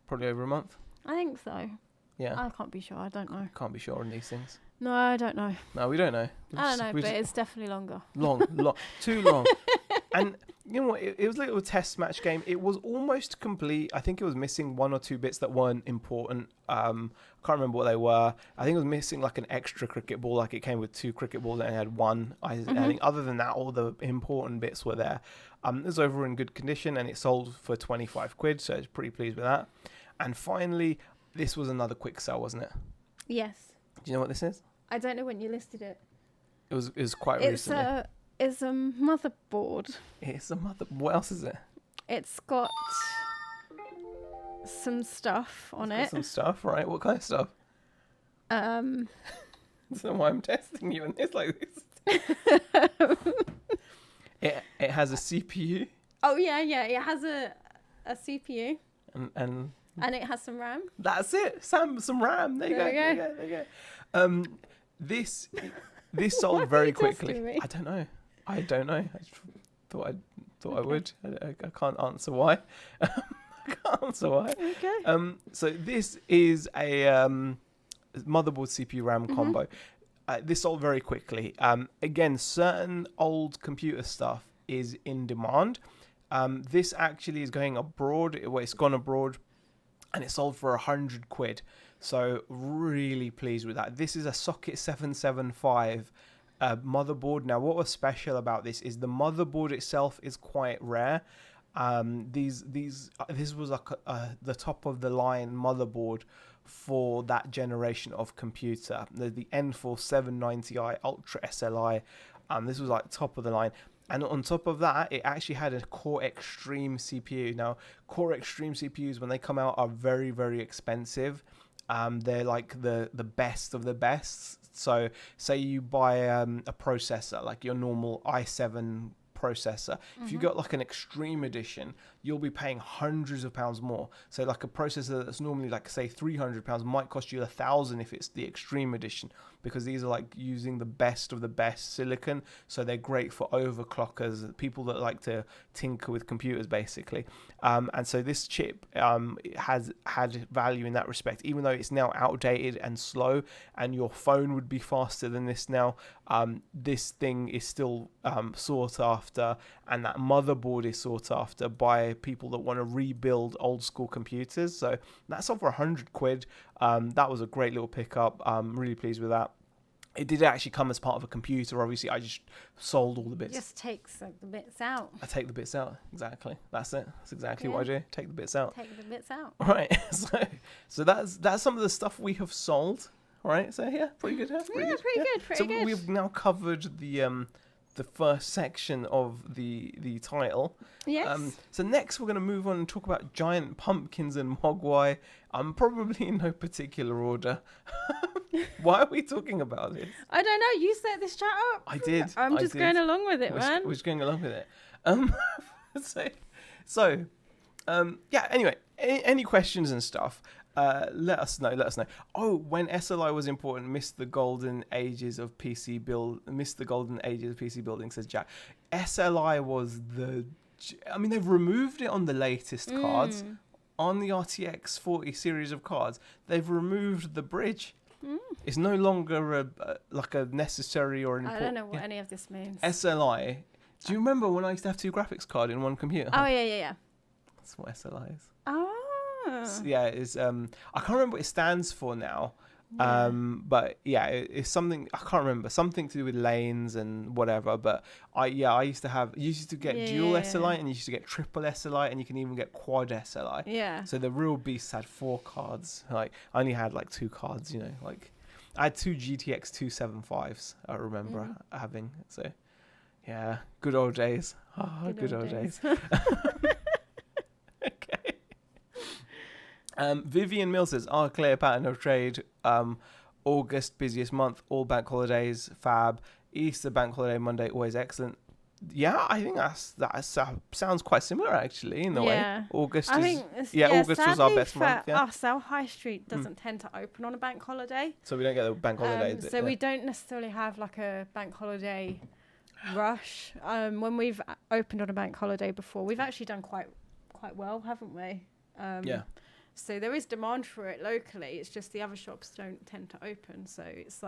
Probably over a month? I think so. Yeah. I can't be sure. I don't know. Can't be sure on these things. No, I don't know. No, we don't know. I don't know, but it's definitely longer. Long. Too long. And you know what? It was a little test match game. It was almost complete. I think it was missing one or two bits that weren't important. I can't remember what they were. I think it was missing like an extra cricket ball. Like it came with 2 cricket balls and it had one. I think other than that, all the important bits were there. It was over in good condition and it sold for £25. So I was pretty pleased with that. And finally, this was another quick sell, wasn't it? Yes. Do you know what this is? I don't know when you listed it. It was quite recently. It's a motherboard. It's a motherboard. What else is it? It's got some stuff on it. Some stuff, right? What kind of stuff? So why I'm testing you and it's like this. It has a CPU. Oh yeah. It has a CPU. And it has some RAM. That's it. Some RAM. There you go. This sold very quickly. I don't know. I just thought I would. I can't answer why. Okay. So this is a motherboard CPU RAM combo. This sold very quickly. Again, certain old computer stuff is in demand. This actually is going abroad. It's gone abroad, and it sold for £100. So really pleased with that. This is a Socket 775 motherboard. Now, what was special about this is the motherboard itself is quite rare. This was like the top of the line motherboard for that generation of computer. The N4 790i Ultra SLI. This was like top of the line. And on top of that, it actually had a Core Extreme CPU. Now, Core Extreme CPUs, when they come out, are very, very expensive. They're like the best of the best. So say you buy a processor, like your normal i7 processor. If you got like an Extreme Edition, you'll be paying hundreds of pounds more. So like a processor that's normally like say £300 might cost you £1,000 if it's the Extreme Edition, because these are like using the best of the best silicon. So they're great for overclockers, people that like to tinker with computers basically. And so this chip has had value in that respect, even though it's now outdated and slow and your phone would be faster than this now. This thing is still sought after, and that motherboard is sought after by people that want to rebuild old school computers. So that's over £100. That was a great little pickup. I'm really pleased with that. It did actually come as part of a computer. Obviously, I just sold all the bits. Just takes the bits out. I take the bits out. Exactly. That's it. That's exactly what I do. Take the bits out. Take the bits out. All right. So that's some of the stuff we have sold. All right. So yeah, pretty good. Pretty good. So we've now covered the first section of the title. Yes. So next we're going to move on and talk about giant pumpkins and Mogwai. Probably in no particular order. Why are we talking about this? I don't know. You set this chat up. I did. I'm just going along with it, man. We're just going along with it. Yeah. Anyway, any questions and stuff? Let us know. Oh, when SLI was important, missed the golden ages of PC building, says Jack. SLI was they've removed it on the latest cards. On the RTX 40 series of cards, they've removed the bridge. It's no longer a necessary or an important... I don't know what any of this means. SLI. Do you remember when I used to have 2 graphics cards in one computer? Oh, yeah. That's what SLI is. Oh. Yeah, it's I can't remember what it stands for now. Yeah. But yeah, it's something I can't remember. Something to do with lanes and whatever. But I used to get dual SLI and you used to get triple SLI and you can even get quad SLI. Yeah. So the real beasts had 4 cards. Like I only had 2 cards. Like I had 2 GTX 275s. I remember having. So yeah, good old days. Good old days. Vivian Mills says, our clear pattern of trade, August, busiest month, all bank holidays, fab, Easter, bank holiday, Monday, always excellent. Yeah, I think that sounds quite similar actually in a way. August was our best month. Yeah. Us, our high street doesn't tend to open on a bank holiday. So we don't get the bank holiday. So we don't necessarily have a bank holiday rush. When we've opened on a bank holiday before, we've actually done quite well, haven't we? Yeah. So there is demand for it locally. It's just the other shops don't tend to open. So it's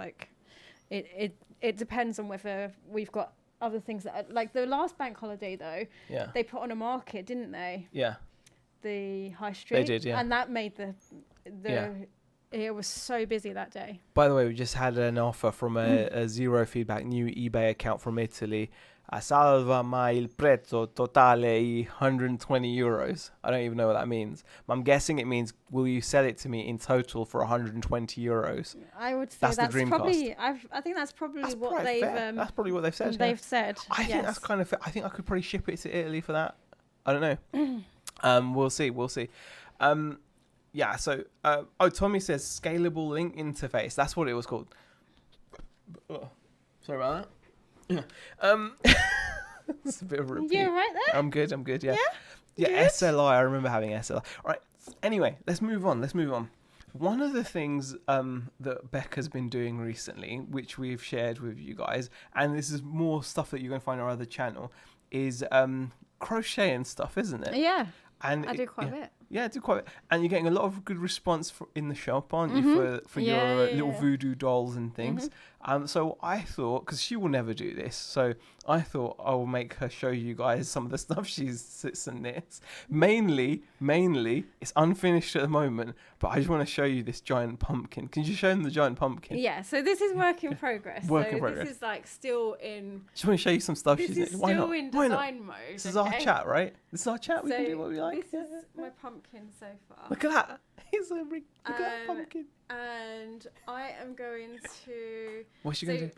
it depends on whether we've got other things that like the last bank holiday though. Yeah. They put on a market, didn't they? Yeah. The high street. They did, yeah. And that made it was so busy that day. By the way, we just had an offer from a zero feedback new eBay account from Italy. Salva ma il prezzo totale €120. I don't even know what that means. I'm guessing it means, will you sell it to me in total for €120? I would say that's probably. I think that's probably what they've. That's probably what they've said. They've said. I think that's kind of. I think I could probably ship it to Italy for that. I don't know. We'll see. Yeah. So, Tommy says scalable link interface. That's what it was called. Oh, sorry about that. Yeah. It's a bit of a repeat. You're right there. I'm good. Yeah. Yeah. Good. SLI. I remember having SLI. All right. Anyway, let's move on. One of the things that Becca's been doing recently, which we've shared with you guys, and this is more stuff that you're going to find on our other channel, is crochet and stuff, isn't it? Yeah. And I do quite a bit. Yeah, I do quite a bit. And you're getting a lot of good response in the shop, aren't you, for your little voodoo dolls and things. So I thought, because she will never do this, so I thought I will make her show you guys some of the stuff she sits and knits. Mainly, it's unfinished at the moment, but I just want to show you this giant pumpkin. Can you show them the giant pumpkin? Yeah, so this is work in progress. This is still in... Just want to show you some stuff she's knit. Why not? In design mode. This is our chat, right? This is our chat. We can do what we like. This is my pumpkin so far. Look at that. Look at that pumpkin. And I am going to... What's she going to do?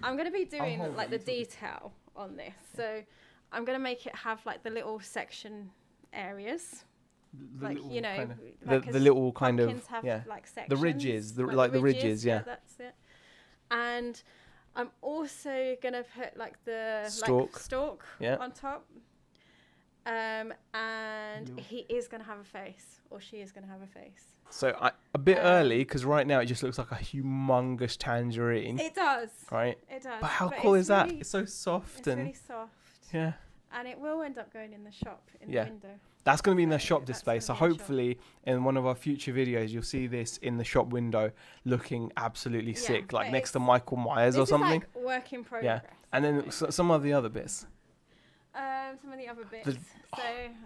I'm going to be doing the detail on this. So I'm going to make it have the little section areas. The little kind of have, sections, the ridges, the ridges, yeah. That's it. And I'm also going to put the stalk on top. And he is going to have a face, or she is going to have a face. So a bit early, because right now it just looks like a humongous tangerine. It does. Right? It does. But how cool is that? It's so soft. It's really soft. Yeah. And it will end up going in the shop, in the window. That's going to be in the shop display. So hopefully in one of our future videos, you'll see this in the shop window looking absolutely sick, next to Michael Myers or something. This is work in progress. Yeah. And then some of the other bits. Some of the other bits.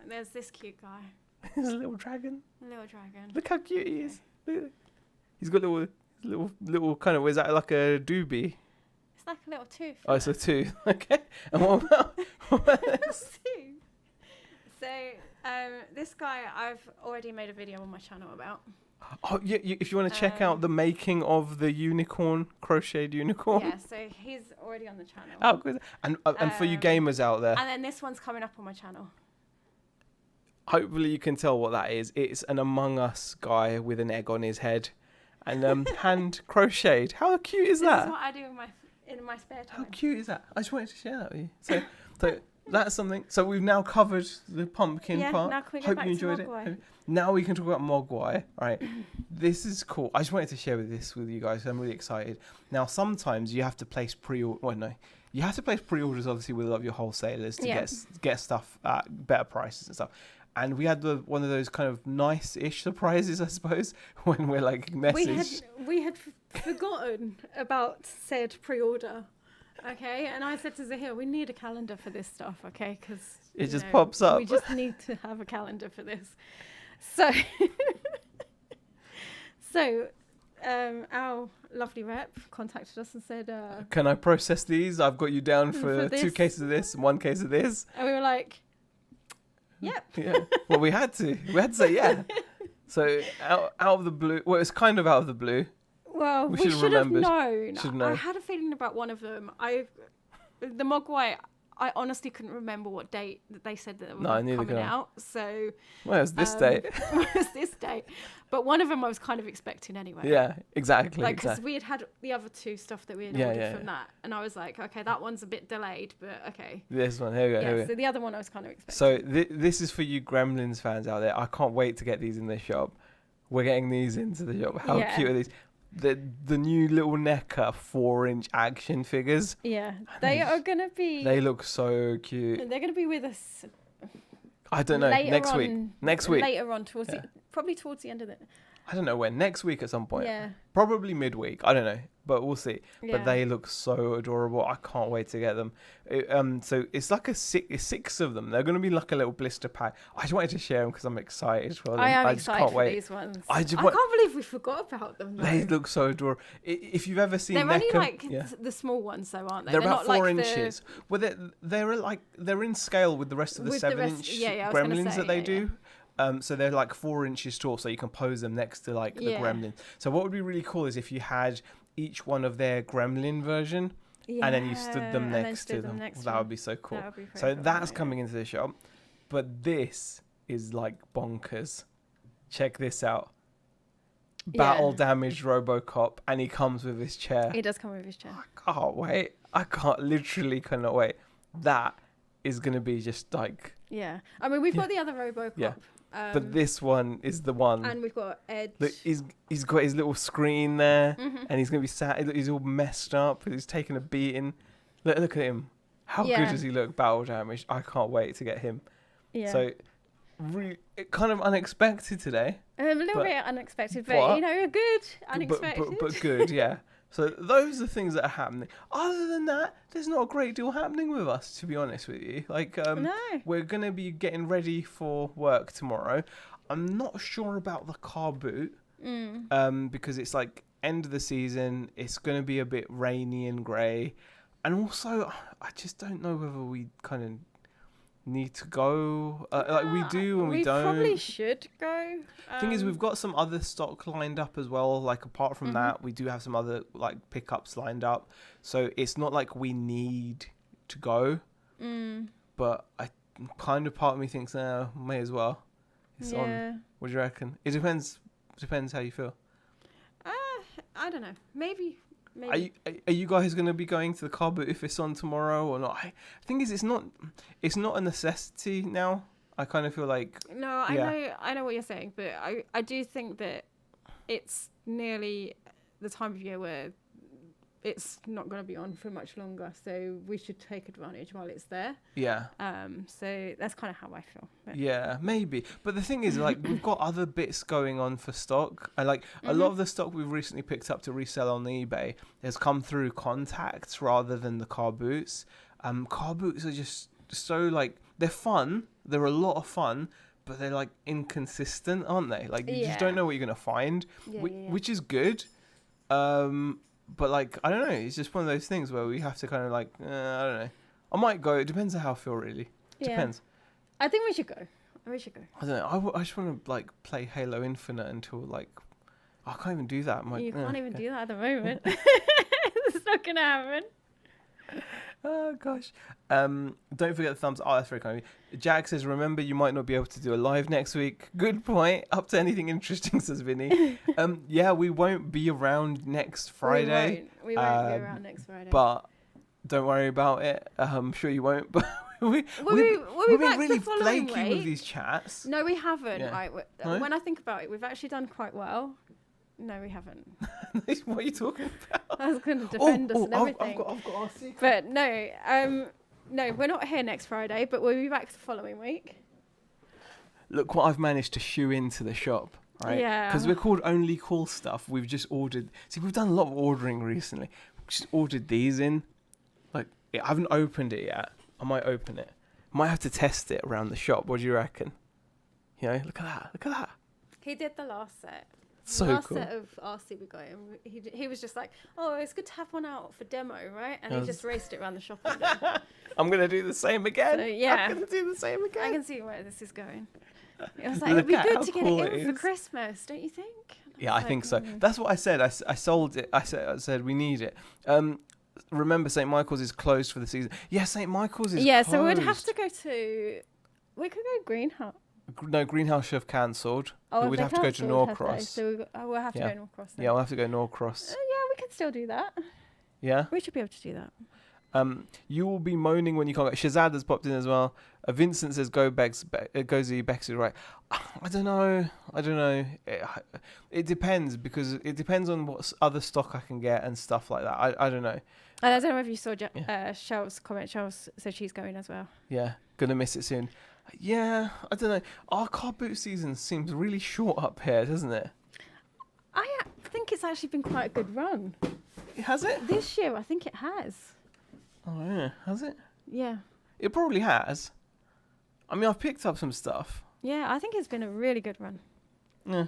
There's this cute guy. He's a little dragon. A little dragon. Look how cute he is. Look. He's got little Little kind of, is that like a doobie? It's like a little tooth. Oh, it's a tooth. Okay. And what about this? So, this guy I've already made a video on my channel about. Oh, yeah, if you want to check out the making of the unicorn, crocheted unicorn. Yeah, so he's already on the channel. Oh, good. And for you gamers out there. And then this one's coming up on my channel. Hopefully you can tell what that is. It's an Among Us guy with an egg on his head and hand crocheted. How cute is that? This is what I do in my spare time. How cute is that? I just wanted to share that with you. So that's something. So we've now covered the pumpkin part. Now can we go back to Mogwai? Now we can talk about Mogwai. Right. This is cool. I just wanted to share this with you guys. I'm really excited. Now, sometimes you have to place pre-order. Well, no. You have to place pre-orders, obviously, with a lot of your wholesalers to get stuff at better prices and stuff. And we had one of those kind of nice-ish surprises, I suppose, when we're like message. We had forgotten about said pre-order, okay? And I said to Zahir, we need a calendar for this stuff, okay? Because it just pops up. We just need to have a calendar for this. So, our lovely rep contacted us and said, "Can I process these? I've got you down for 2 cases of this and 1 case of this." And we were like, "Yep." Yeah. Well, we had to say yeah. So out of the blue. Well, it's kind of out of the blue. Well, we should have known. I had a feeling about one of them. The Mogwai. I honestly couldn't remember what date that they said that they were coming out. So, well, it's this date. It's this date. But one of them I was kind of expecting anyway. Yeah, exactly. Like, because we had the other 2 stuff that we had ordered from that. And I was like, okay, that one's a bit delayed, but okay. This one, here we go. Yeah, so the other one I was kind of expecting. So this is for you Gremlins fans out there. I can't wait to get these in the shop. We're getting these into the shop. How cute are these? The new little NECA 4-inch action figures. Yeah, they are going to be... They look so cute. They're going to be with us... I don't know, next week. Later on, probably towards the end of it. I don't know when. Next week at some point. Yeah. Probably midweek. I don't know, but we'll see. Yeah. But they look so adorable. I can't wait to get them. So it's like it's 6 of them. They're going to be like a little blister pack. I just wanted to share them because I'm excited for them. I am excited for these ones. I can't believe we forgot about them. Though. They look so adorable. If you've ever seen, they're only like the small ones, though, aren't they? They're about 4 inches. Well, they're in scale with the rest of the 7-inch gremlins that they do. So they're like 4 inches tall, so you can pose them next to like the gremlin. So what would be really cool is if you had each one of their gremlin version, and then you stood them next to them. That would be so cool. So that's coming into the shop. But this is like bonkers. Check this out. Battle damaged RoboCop, and he comes with his chair. He does come with his chair. I can't wait. I literally cannot wait. That is going to be just like... Yeah. I mean, we've got the other RoboCop. Yeah. But this one is the one. And we've got Ed. Look, he's got his little screen there, and he's going to be sat. He's all messed up. He's taking a beating. Look at him. How good does he look? Battle damaged. I can't wait to get him. Yeah. So, kind of unexpected today. A little bit unexpected, but you know, good unexpected. But good, yeah. So those are things that are happening. Other than that, there's not a great deal happening with us, to be honest with you. Like, we're going to be getting ready for work tomorrow. I'm not sure about the car boot, because it's like end of the season. It's going to be a bit rainy and grey. And also, I just don't know whether we kind of need to go. Like we do and we don't. We probably should go. Thing is, we've got some other stock lined up as well. Like apart from that, we do have some other like pickups lined up. So it's not like we need to go. But I kind of part of me thinks, may as well. It's on. What do you reckon? It depends how you feel. I don't know. Maybe. Are you guys going to be going to the car boot if it's on tomorrow or not? The thing is, it's not a necessity now. I kind of feel like... No, I know what you're saying, but I do think that it's nearly the time of year where it's not going to be on for much longer, so we should take advantage while it's there. Yeah. So that's kind of how I feel. But. Yeah, maybe. But the thing is, like, we've got other bits going on for stock. And like a lot of the stock we've recently picked up to resell on eBay has come through contacts rather than the car boots. Car boots are just so like they're fun. They're a lot of fun, but they're like inconsistent, aren't they? Like you just don't know what you're gonna find, which is good. But like, I don't know. It's just one of those things where we have to kind of like, I don't know. I might go. It depends on how I feel, really. Depends. I think we should go. I don't know. I just want to like play Halo Infinite until like I can't even do that. You can't even do that at the moment. It's not gonna happen. Oh gosh. Don't forget the thumbs. Oh, that's very kind of you. Jack says, remember you might not be able to do a live next week. Good point. Up to anything interesting, says Vinny. Yeah, we won't be around next Friday. We won't be around next Friday. But don't worry about it. I'm sure you won't. But we've been really flaky with these chats. No, we haven't. Yeah. Right. No? When I think about it, we've actually done quite well. No, we haven't. What are you talking about? I was going to defend us and everything. I've got our secret. But no, we're not here next Friday, but we'll be back the following week. Look what I've managed to shoe into the shop, right? Yeah. Because we're called Only Cool Stuff. We've just ordered. See, we've done a lot of ordering recently. We've just ordered these in. Like, I haven't opened it yet. I might open it. Might have to test it around the shop. What do you reckon? You know, look at that. Look at that. He did the last set. So the last cool. set of RC we got him, he was just like, oh, it's good to have one out for demo, right? And he just raced it around the shop. I'm going to do the same again. So, yeah. I'm going to do the same again. I can see where this is going. It was like, it'd be good to get it in for Christmas, don't you think? Yeah, I think so. That's what I said. I sold it. I said we need it. Remember, St. Michael's is closed for the season. Yeah, St. Michael's is closed. So we'd have to go to... We could go Greenhouse. No, Greenhouse should have cancelled. Oh, we'd have to go to Norcross. So we'll have to go Norcross then. Yeah, we'll have to go Norcross. Yeah, we can still do that. Yeah? We should be able to do that. You will be moaning when you can't go. Shazad has popped in as well. Vincent says, go Bex. Go Z. Bex is right. I don't know. It depends, because it depends on what other stock I can get and stuff like that. I don't know. And I don't know if you saw Shel's comment. Shell said she's going as well. Yeah, gonna miss it soon. Yeah, I don't know. Our car boot season seems really short up here, doesn't it? I think it's actually been quite a good run. Has it? This year, I think it has. Oh, yeah. Has it? Yeah. It probably has. I mean, I've picked up some stuff. Yeah, I think it's been a really good run. Yeah.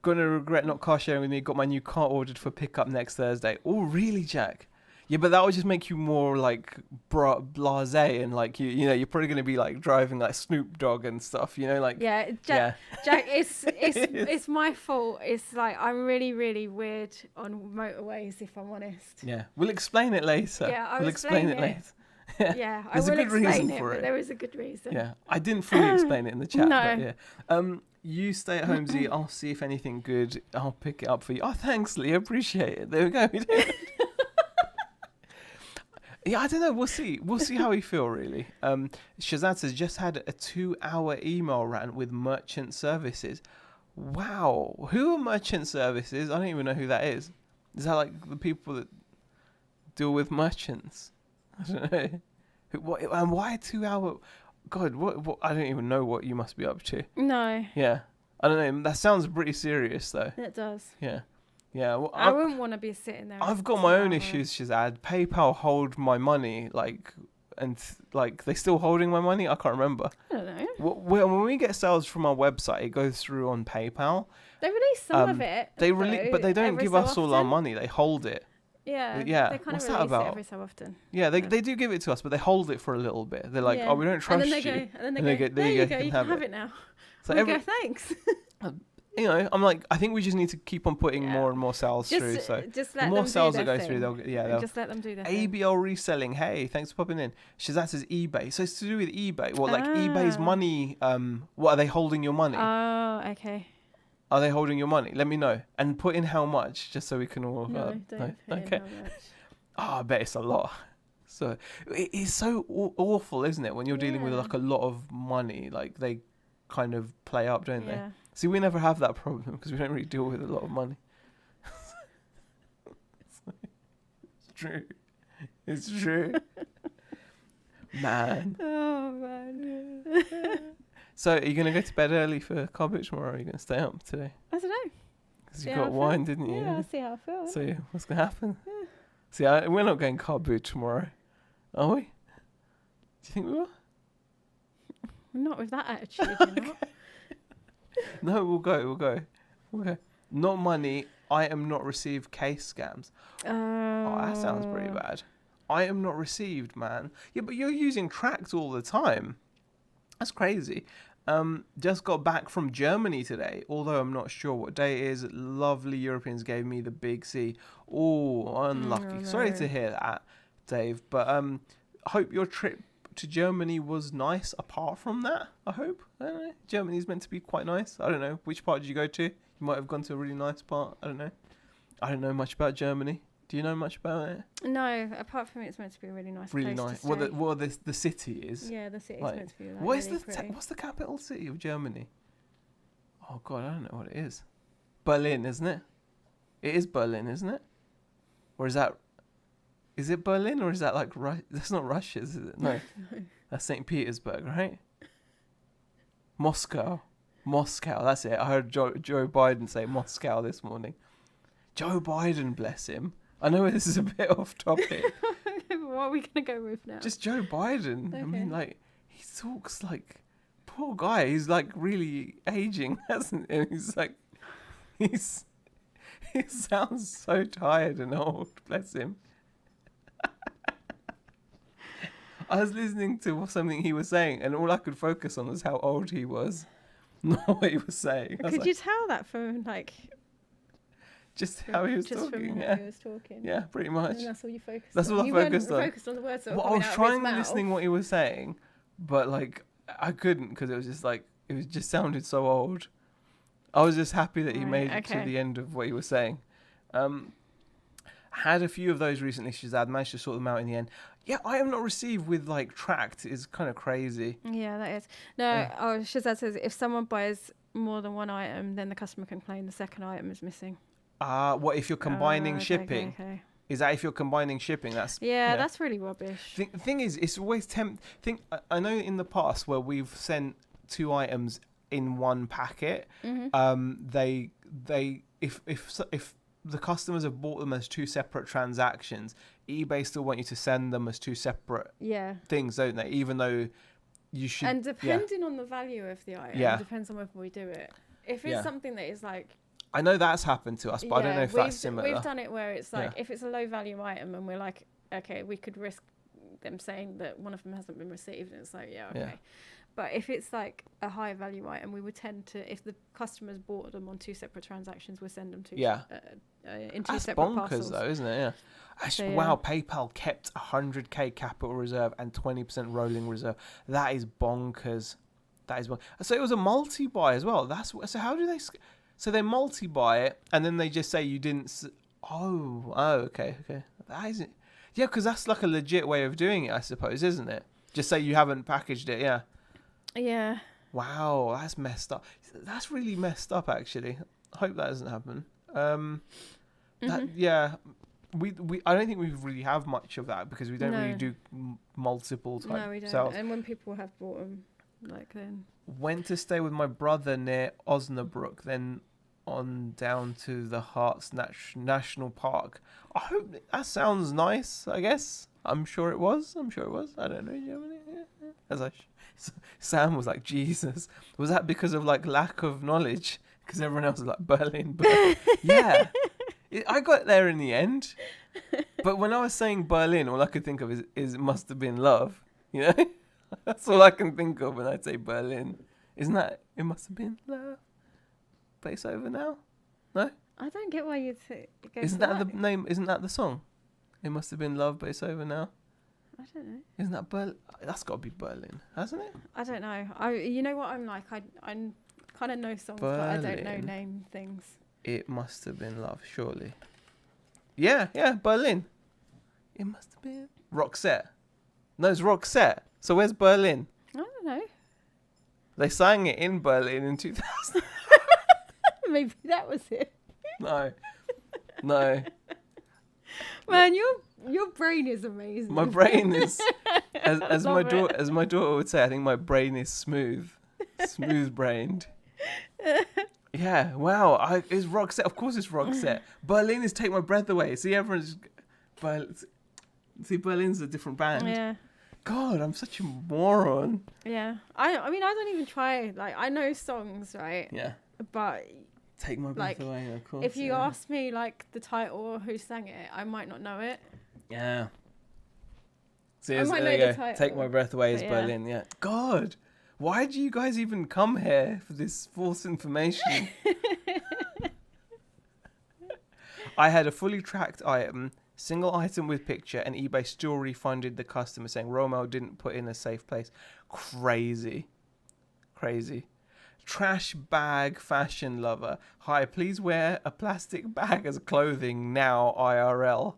Gonna regret not car sharing with me. Got my new car ordered for pickup next Thursday. Oh, really, Jack? Yeah, but that would just make you more like blasé, and like you know you're probably gonna be like driving like Snoop Dogg and stuff, you know, like Jack, it's my fault. It's like I'm really weird on motorways, if I'm honest. Yeah, we'll explain it later. Yeah, we'll explain it later. Yeah, there's I will a good reason for it. There is a good reason. Yeah, I didn't fully explain it in the chat. No. But yeah. You stay at home, Z. I'll see if anything good. I'll pick it up for you. Oh, thanks, Lee. Appreciate it. There we go. Yeah, I don't know. We'll see. We'll see how we feel, really. Shazad says, just had a 2-hour email rant with merchant services. Wow. Who are merchant services? I don't even know who that is. Is that like the people that deal with merchants? I don't know. And why 2-hour? God, what? I don't even know what you must be up to. No. Yeah. I don't know. That sounds pretty serious, though. It does. Yeah. Yeah, well, I wouldn't want to be sitting there. I've got my own issues, Shazad. PayPal hold my money, they still holding my money? I can't remember. I don't know. When we get sales from our website, it goes through on PayPal. They release some of it. But they don't give us all our money. They hold it. Yeah. Yeah. They kind of release it every so often. Yeah, they do give it to us, but they hold it for a little bit. They're like, we don't trust you. And then they go, there you go, you can have it now. So we go, thanks. You know, I'm like, I think we just need to keep on putting more and more sales through. So just let the more them sales do that their go through, they'll just let them do their ABL reselling. Hey, thanks for popping in. Shazat says eBay. So it's to do with eBay. What, like eBay's money? What are they holding your money? Oh, okay. Are they holding your money? Let me know and put in how much, just so we can all. Don't put in how much. I bet it's a lot. So it's so awful, isn't it? When you're dealing with like a lot of money, like they kind of play up, don't they? See, we never have that problem because we don't really deal with a lot of money. It's true. It's true. Man. Oh, man. So, are you going to go to bed early for car boot tomorrow, or are you going to stay up today? I don't know. Because you got wine, didn't you? Yeah, I'll see how I feel. So, what's going to happen? Yeah. See, we're not going car boot tomorrow, are we? Do you think we will? Not with that attitude, you know. No, we'll go. Not money. I am not received case scams. Oh, that sounds pretty bad. I am not received, man. Yeah, but you're using Tract all the time. That's crazy. Just got back from Germany today, although I'm not sure what day it is. Lovely Europeans gave me the big C. Oh, unlucky. No. Sorry to hear that, Dave. But hope your trip to Germany was nice apart from that, I hope. I don't know. Germany's meant to be quite nice. I don't know. Which part did you go to? You might have gone to a really nice part. I don't know. I don't know much about Germany. Do you know much about it? No, apart from it's meant to be a really nice really place nice. to stay. Well, the city is. Yeah, the city's like, meant to be like what's the capital city of Germany? Oh God, I don't know what it is. Berlin, isn't it? It is Berlin, isn't it? Or is it Berlin, or is that like that's not Russia, is it? No. That's St. Petersburg, right? Moscow, that's it. I heard Joe Biden say Moscow this morning. Joe Biden, bless him. I know this is a bit off topic. What are we going to go with now? Just Joe Biden. Okay. I mean, like, he talks like, poor guy. He's like really aging, hasn't he? And he's like, he sounds so tired and old, bless him. I was listening to something he was saying, and all I could focus on was how old he was, not what he was saying. Could you tell that from like... Just how he was talking, yeah. He was talking. Yeah, pretty much. And that's all you focused on. That's all I focused on. You focused on the words that were I was trying to listening what he was saying, but like I couldn't because it was just like it just sounded so old. I was just happy that he made it to the end of what he was saying. Had a few of those recently, Shazad. Managed to sort them out in the end. Yeah, I am not received with like Tract is kind of crazy. Yeah, that is. No, Shazad says if someone buys more than one item, then the customer can claim the second item is missing. What if you're combining shipping? Okay. Is that if you're combining shipping? That's that's really rubbish. Thing is, it's always I know in the past where we've sent 2 items in one packet, they if the customers have bought them as 2 separate transactions, eBay still want you to send them as 2 separate things, don't they? Even though you should. And depending on the value of the item, depends on whether we do it. If it's something that is like. I know that's happened to us, but I don't know if that's similar. We've done it where it's like, if it's a low value item and we're like, okay, we could risk them saying that one of them hasn't been received, and it's like, okay. But if it's like a high value item, we would tend to, if the customers bought them on 2 separate transactions, we'll send them to in 2 separate parcels. That's bonkers though, isn't it? Yeah. Actually, wow, PayPal kept 100k capital reserve and 20% rolling reserve. That is bonkers. So it was a multi-buy as well. So how do they... So they multi-buy it, and then they just say you didn't... okay. That isn't... Yeah, because that's like a legit way of doing it, I suppose, isn't it? Just say you haven't packaged it, yeah. Yeah. Wow, that's messed up. That's really messed up, actually. I hope that doesn't happen. I don't think we really have much of that, because we don't really do multiple type. No, we don't. Sales. And when people have bought them, like then... Went to stay with my brother near Osnabrück, then on down to the Harz National Park. I hope that sounds nice, I guess. I'm sure it was. I don't know, Germany. Sam was like, Jesus. Was that because of like lack of knowledge? Because everyone else was like, Berlin. But yeah, I got there in the end. But when I was saying Berlin, all I could think of is it must have been love, you know? That's all I can think of when I say Berlin. Isn't that it must have been love? But it's over now? No? I don't get why you'd say... Isn't that the name? Isn't that the song? It must have been love, but it's over now. I don't know. Isn't that Berlin? That's got to be Berlin, hasn't it? I don't know. You know what I'm like? I kind of know songs, Berlin. But I don't know name things. It must have been love, surely. Yeah, Berlin. It must have been... Roxette. No, it's Roxette. So where's Berlin? I don't know. They sang it in Berlin in 2000. Maybe that was it. No. Man, your brain is amazing. My brain is, as my daughter would say, I think my brain is smooth brained. Yeah, wow. It's Roxette. Of course it's Roxette. Berlin is Take My Breath Away. See, Berlin's a different band. Yeah. God, I'm such a moron. Yeah. I mean, I don't even try. Like, I know songs, right? Yeah. But Take My Breath Away, of course. If you ask me like the title or who sang it, I might not know it. Yeah. So I might know the title. Take My Breath Away is Berlin. Yeah. God, why do you guys even come here for this false information? I had a fully tracked item, single item with picture, and eBay still refunded the customer saying Romo didn't put in a safe place. Crazy. Trash bag fashion lover. Hi, please wear a plastic bag as clothing now IRL.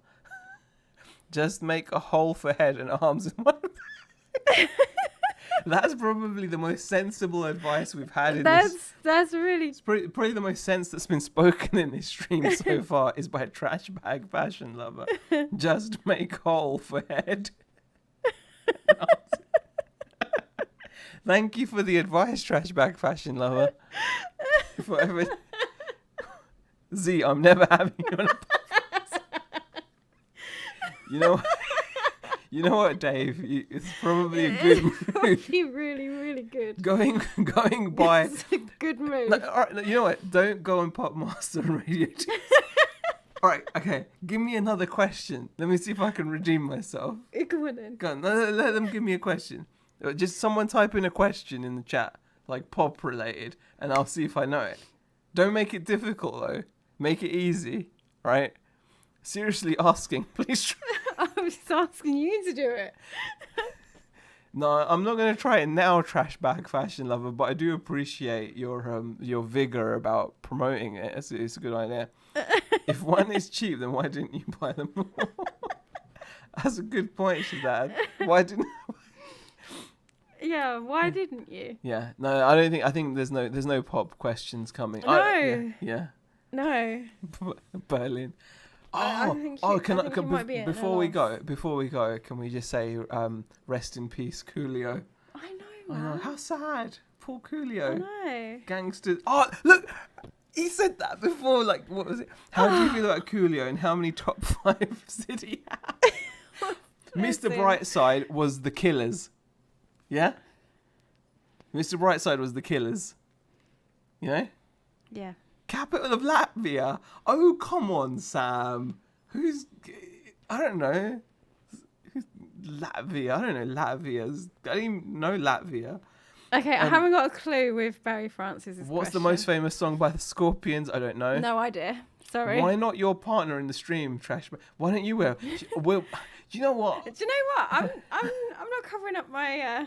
Just make a hole for head and arms in one bag. That's probably the most sensible advice we've had in this. That's really... It's probably the most sense that's been spoken in this stream so far is by trash bag fashion lover. Just make hole for head. Thank you for the advice, trash bag fashion lover. Z, I'm never having you on a podcast. You know what, Dave? It's probably a good move. Probably really, really good. Going by. It's a good move. No, all right, you know what? Don't go and pop master on radio. All right, okay. Give me another question. Let me see if I can redeem myself. Go on then. Go on. Let them give me a question. Just someone type in a question in the chat, like pop related, and I'll see if I know it. Don't make it difficult though. Make it easy, right? Seriously asking, please try. I was asking you to do it. No, I'm not going to try it now, trash bag fashion lover, but I do appreciate your vigor about promoting it. It's a good idea. If one is cheap, then why didn't you buy them all? That's a good point, Shazad. Why didn't Yeah, why didn't you? Yeah, no, I think there's no pop questions coming. No. Yeah. No. Berlin. Before we go, can we just say rest in peace, Coolio? I know, man. How sad. Poor Coolio. I know. Gangsters. Oh, look. He said that before. Like, what was it? How do you feel about Coolio and how many top 5 did he have? Mr. Brightside was the Killers. Yeah? Mr. Brightside was the Killers. You know? Yeah. Capital of Latvia. Oh, come on, Sam. I don't know. Who's Latvia? I don't know Latvia's. I don't even know Latvia. Okay, I haven't got a clue with Barry Francis' What's the most famous song by the Scorpions? I don't know. No idea. Sorry. Why not your partner in the stream, Trash? Why don't you wear? Do you know what? Do you know what? I'm not covering up my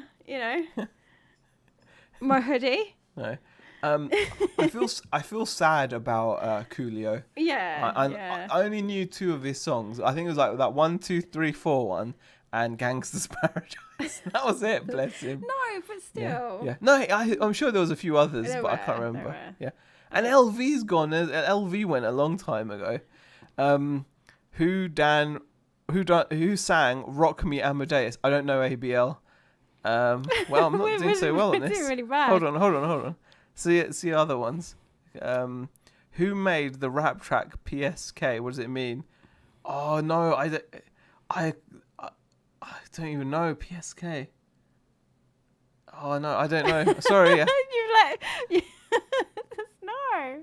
my hoodie. No. I feel sad about Coolio. Yeah, I only knew 2 of his songs. I think it was like that 1, 2, 3, 4 one and Gangsta's Paradise. That was it. Bless him. No, but still. Yeah. No, I'm sure there was a few others, I can't remember. Yeah. And LV's gone. LV went a long time ago. Who sang Rock Me Amadeus? I don't know ABL. Well, I'm not doing so well on this. Doing really bad. Hold on. See other ones. Who made the rap track PSK? What does it mean? Oh no, I don't even know PSK. Oh no, I don't know. Sorry. Yeah. No.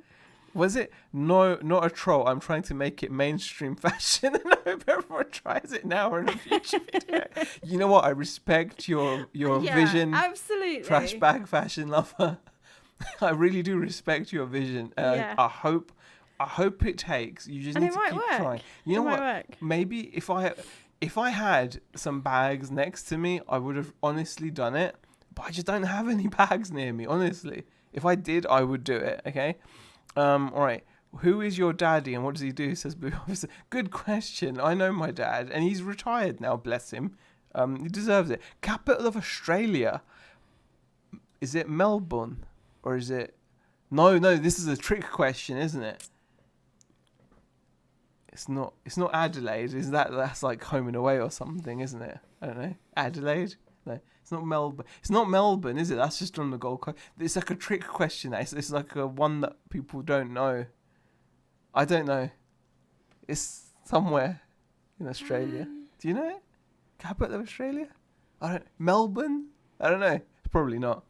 Was it? No, not a troll. I'm trying to make it mainstream fashion, and I hope everyone tries it now or in a future video. You know what? I respect your vision. Absolutely. Trash bag fashion lover. I really do respect your vision. I hope it takes. You just need to keep trying. You know what? Maybe if I had some bags next to me, I would have honestly done it. But I just don't have any bags near me. Honestly, if I did, I would do it. Okay. All right. Who is your daddy and what does he do? Says Blue Officer. Good question. I know my dad, and he's retired now. Bless him. He deserves it. Capital of Australia. Is it Melbourne? Or is it... No, this is a trick question, isn't it? It's not Adelaide. That's like home and away or something, isn't it? I don't know. Adelaide? No, it's not Melbourne. It's not Melbourne, is it? That's just on the Gold Coast. It's like a trick question. It's like a one that people don't know. I don't know. It's somewhere in Australia. Do you know it? Capital of Australia? Melbourne? I don't know. It's probably not.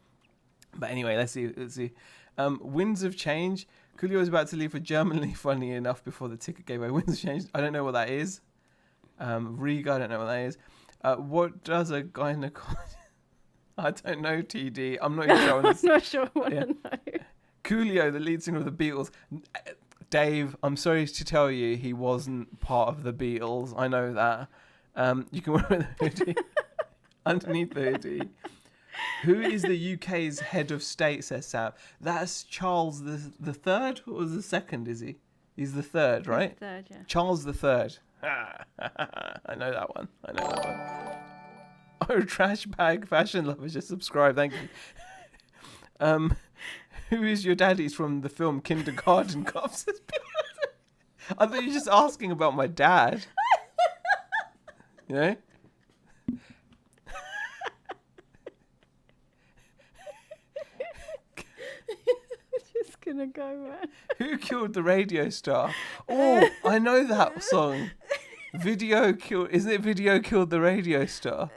But anyway, let's see. Winds of Change. Coolio was about to leave for Germany, funny enough, before the ticket gave away. Winds of Change. I don't know what that is. Riga, I don't know what that is. What does a gynecologist... I don't know, TD. I'm not even sure. I'm not sure what I know. Coolio, the lead singer of the Beatles. Dave, I'm sorry to tell you, he wasn't part of the Beatles. I know that. You can wear the hoodie. Underneath the hoodie. Who is the UK's head of state, says Sam. That's Charles the third or the second, is he? He's the third, right? He's the third, yeah. Charles the third. I know that one. Oh, Trash Bag Fashion Lovers, just subscribe, thank you. Who is your daddy's from the film Kindergarten Cops? I thought you were just asking about my dad. You know? Just gonna go, man. Who killed the radio star? Oh, I know that song. Isn't it Video Killed the Radio Star?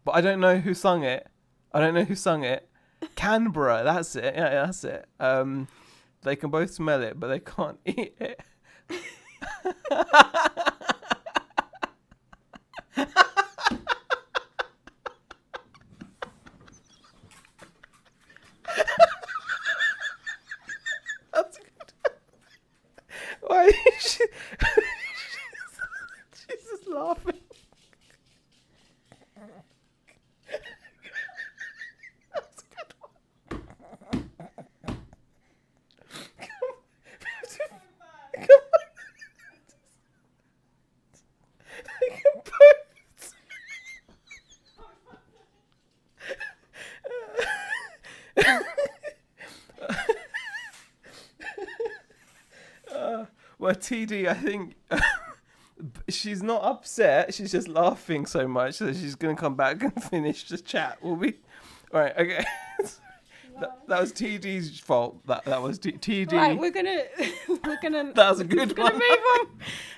But I don't know who sung it. Canberra, that's it. Yeah, that's it. They can both smell it, but they can't eat it. That's good. Why is she's just laughing. Well, TD, I think she's not upset. She's just laughing so much that she's going to come back and finish the chat. Will we? All right, okay. That was TD's fault. That was TD. Right, we're gonna. That was a good one.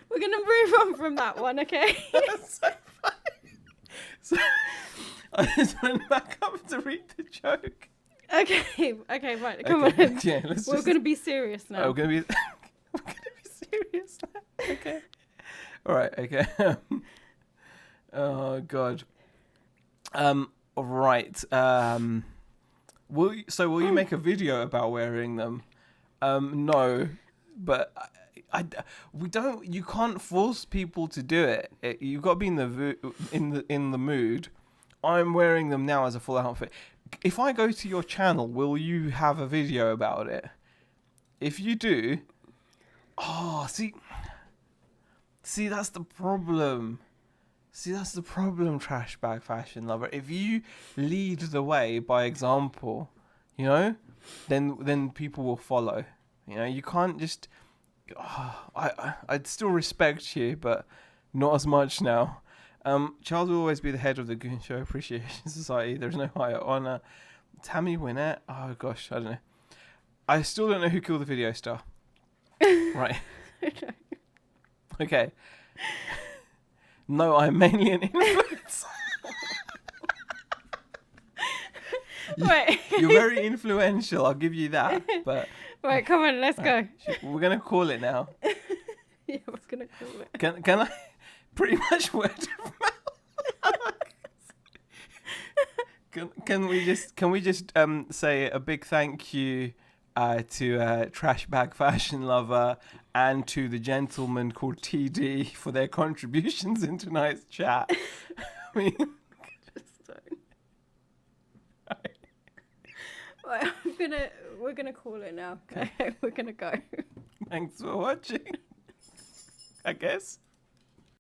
We're gonna move on from that one, okay? That's so funny. So I just went back up to read the joke. Okay, right. Come on. Yeah, we're gonna be serious now. We're gonna be serious now. Okay. All right. Okay. Oh God. Right. Will you make a video about wearing them? No, but you can't force people to do it. You've got to be in the mood. I'm wearing them now as a full outfit. If I go to your channel, will you have a video about it? If you do, see, that's the problem. Trash Bag Fashion Lover. If you lead the way by example, you know, then people will follow. You know, you can't just. I'd still respect you, but not as much now. Charles will always be the head of the Goon Show Appreciation Society. There's no higher honour. Tammy Wynette. Oh gosh, I don't know. I still don't know who killed the video star. Right. Okay. No, I'm mainly an influencer. Wait. You're very influential, I'll give you that. But right, come on, let's go. We're gonna call it now. Yeah, we're gonna call it. Can I pretty much word of mouth? Can we just say a big thank you to Trash Bag Fashion Lover and to the gentleman called TD for their contributions in tonight's chat. I mean, just don't. Right, we're gonna call it now. Okay, we're gonna go. Thanks for watching. I guess.